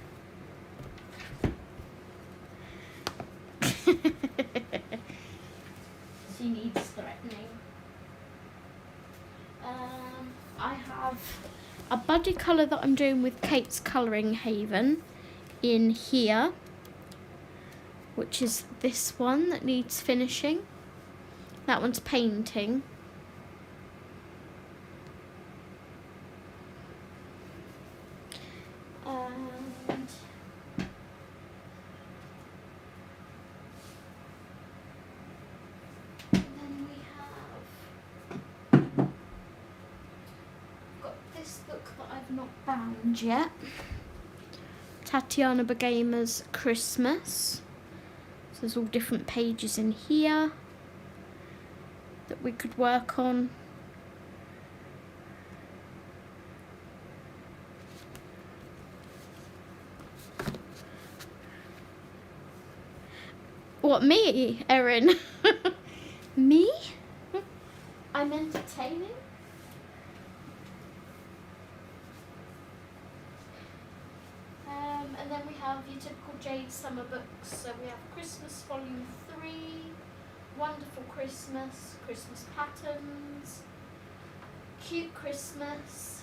She needs threatening. I have a buddy colour that I'm doing with Kate's Colouring Haven in here, which is this one that needs finishing. That one's painting. Bound yet. Tatiana Bergamer's Christmas. So there's all different pages in here that we could work on. What, me, Erin? Me? I'm entertaining? And then we have your typical Jade summer books. So we have Christmas Volume 3, Wonderful Christmas, Christmas Patterns, Cute Christmas,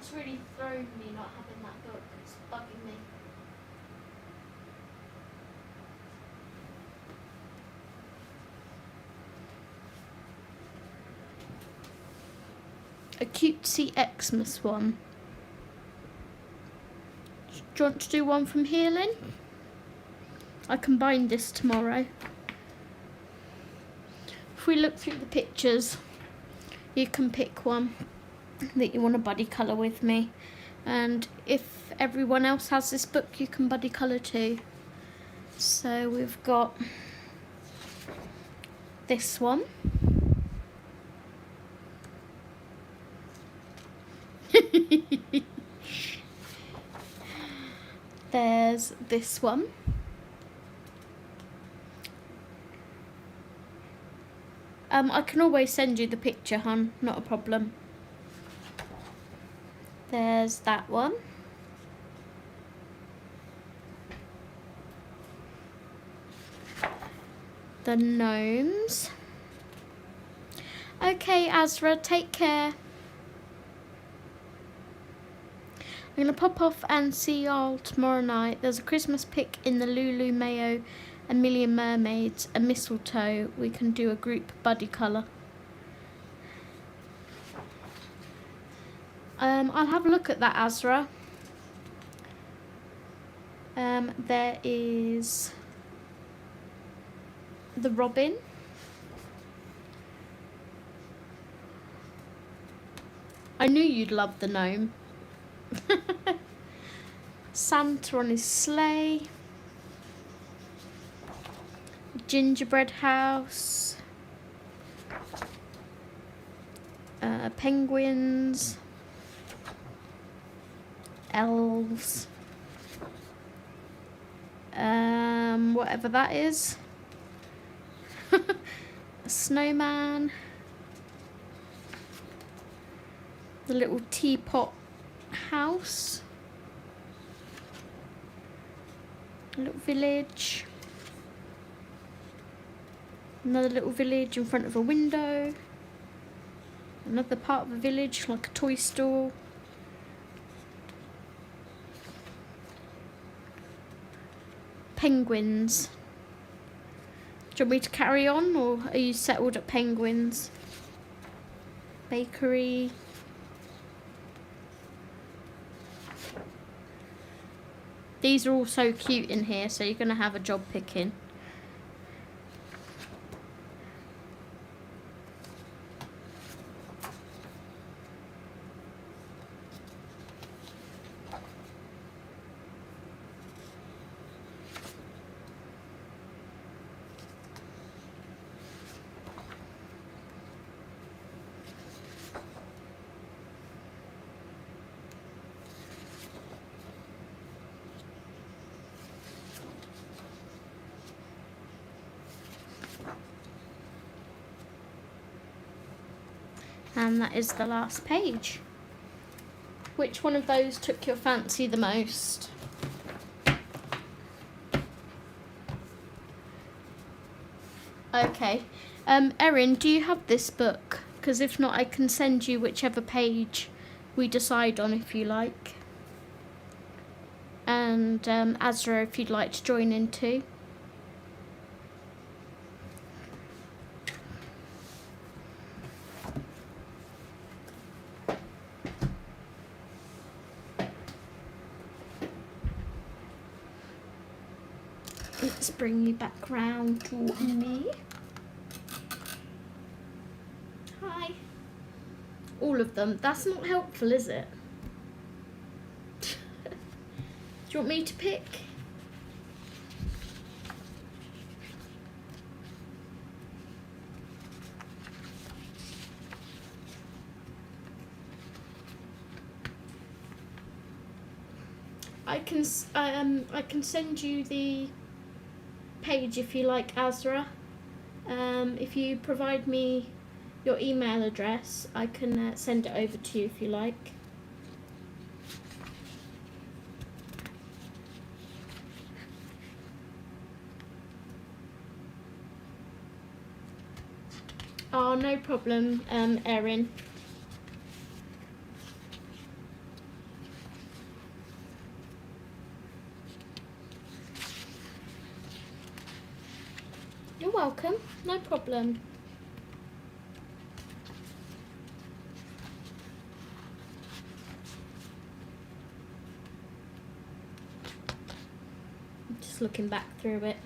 It's really thrown me not having that book. It's bugging me. A cutesy Xmas one. Do you want to do one from here, Lynn? I can bind this tomorrow. If we look through the pictures, you can pick one that you want to buddy colour with me. And if everyone else has this book, you can buddy colour too. So we've got this one. There's this one. I can always send you the picture, hon, not a problem. There's that one. The gnomes. Okay, Azra, take care. I'm going to pop off and see y'all tomorrow night. There's a Christmas pic in the Lulu Mayo, A Million Mermaids, a mistletoe. We can do a group buddy colour. I'll have a look at that, Azra. There is the robin. I knew you'd love the gnome. Santa on his sleigh. Gingerbread house. Penguins. Elves. Whatever that is. A snowman. The little teapot house. A little village. Another little village in front of a window. Another part of a village like a toy store. Penguins. Do you want me to carry on, or are you settled at penguins? Bakery. These are all so cute in here, so you're going to have a job picking. And that is the last page. Which one of those took your fancy the most? Okay. Erin, do you have this book? Because if not, I can send you whichever page we decide on if you like. And Azra, if you'd like to join in too. Let's bring you back round to me. Hi. All of them. That's not helpful, is it? Do you want me to pick? I can send you the page if you like, Azra. If you provide me your email address, I can send it over to you if you like. Oh, no problem, Erin. welcome, no problem. I'm just looking back through it.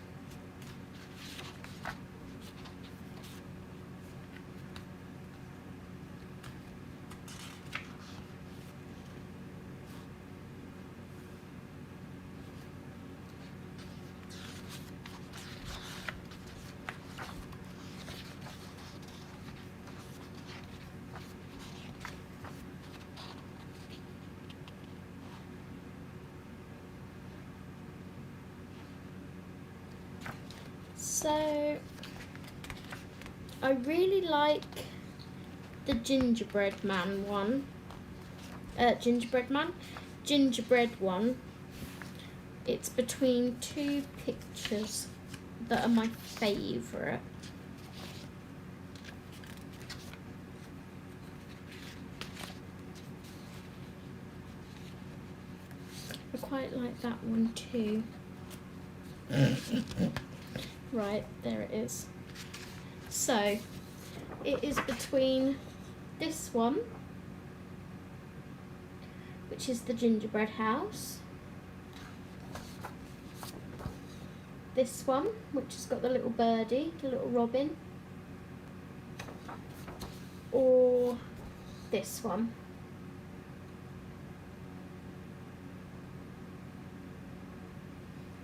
So, I really like the gingerbread one. Gingerbread one. It's between two pictures that are my favourite. I quite like that one too. Right, there it is. So, it is between this one, which is the gingerbread house, this one, which has got the little birdie, the little robin, or this one.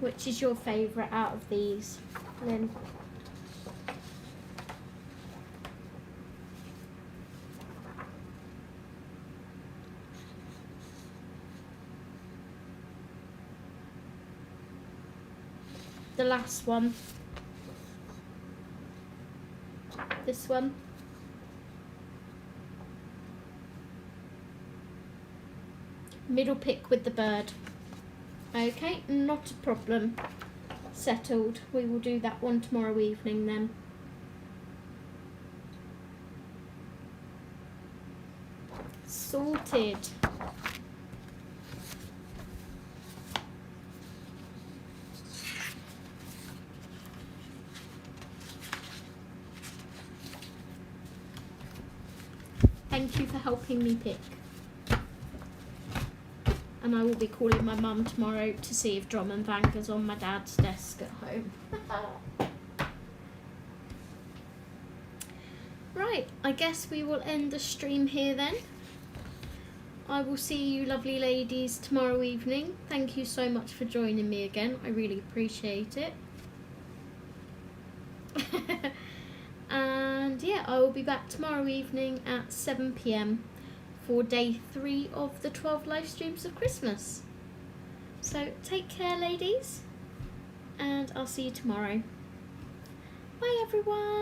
Which is your favourite out of these, Lynn? The last one. This one. Middle pick with the bird. Okay, not a problem. Settled. We will do that one tomorrow evening then. Sorted. Thank you for helping me pick. And I will be calling my mum tomorrow to see if Drum and Vanga's on my dad's desk at home. Right, I guess we will end the stream here then. I will see you lovely ladies tomorrow evening. Thank you so much for joining me again. I really appreciate it. And yeah, I will be back tomorrow evening at 7 PM. for day 3 of the 12 live streams of Christmas. So take care, ladies, and I'll see you tomorrow. Bye, everyone.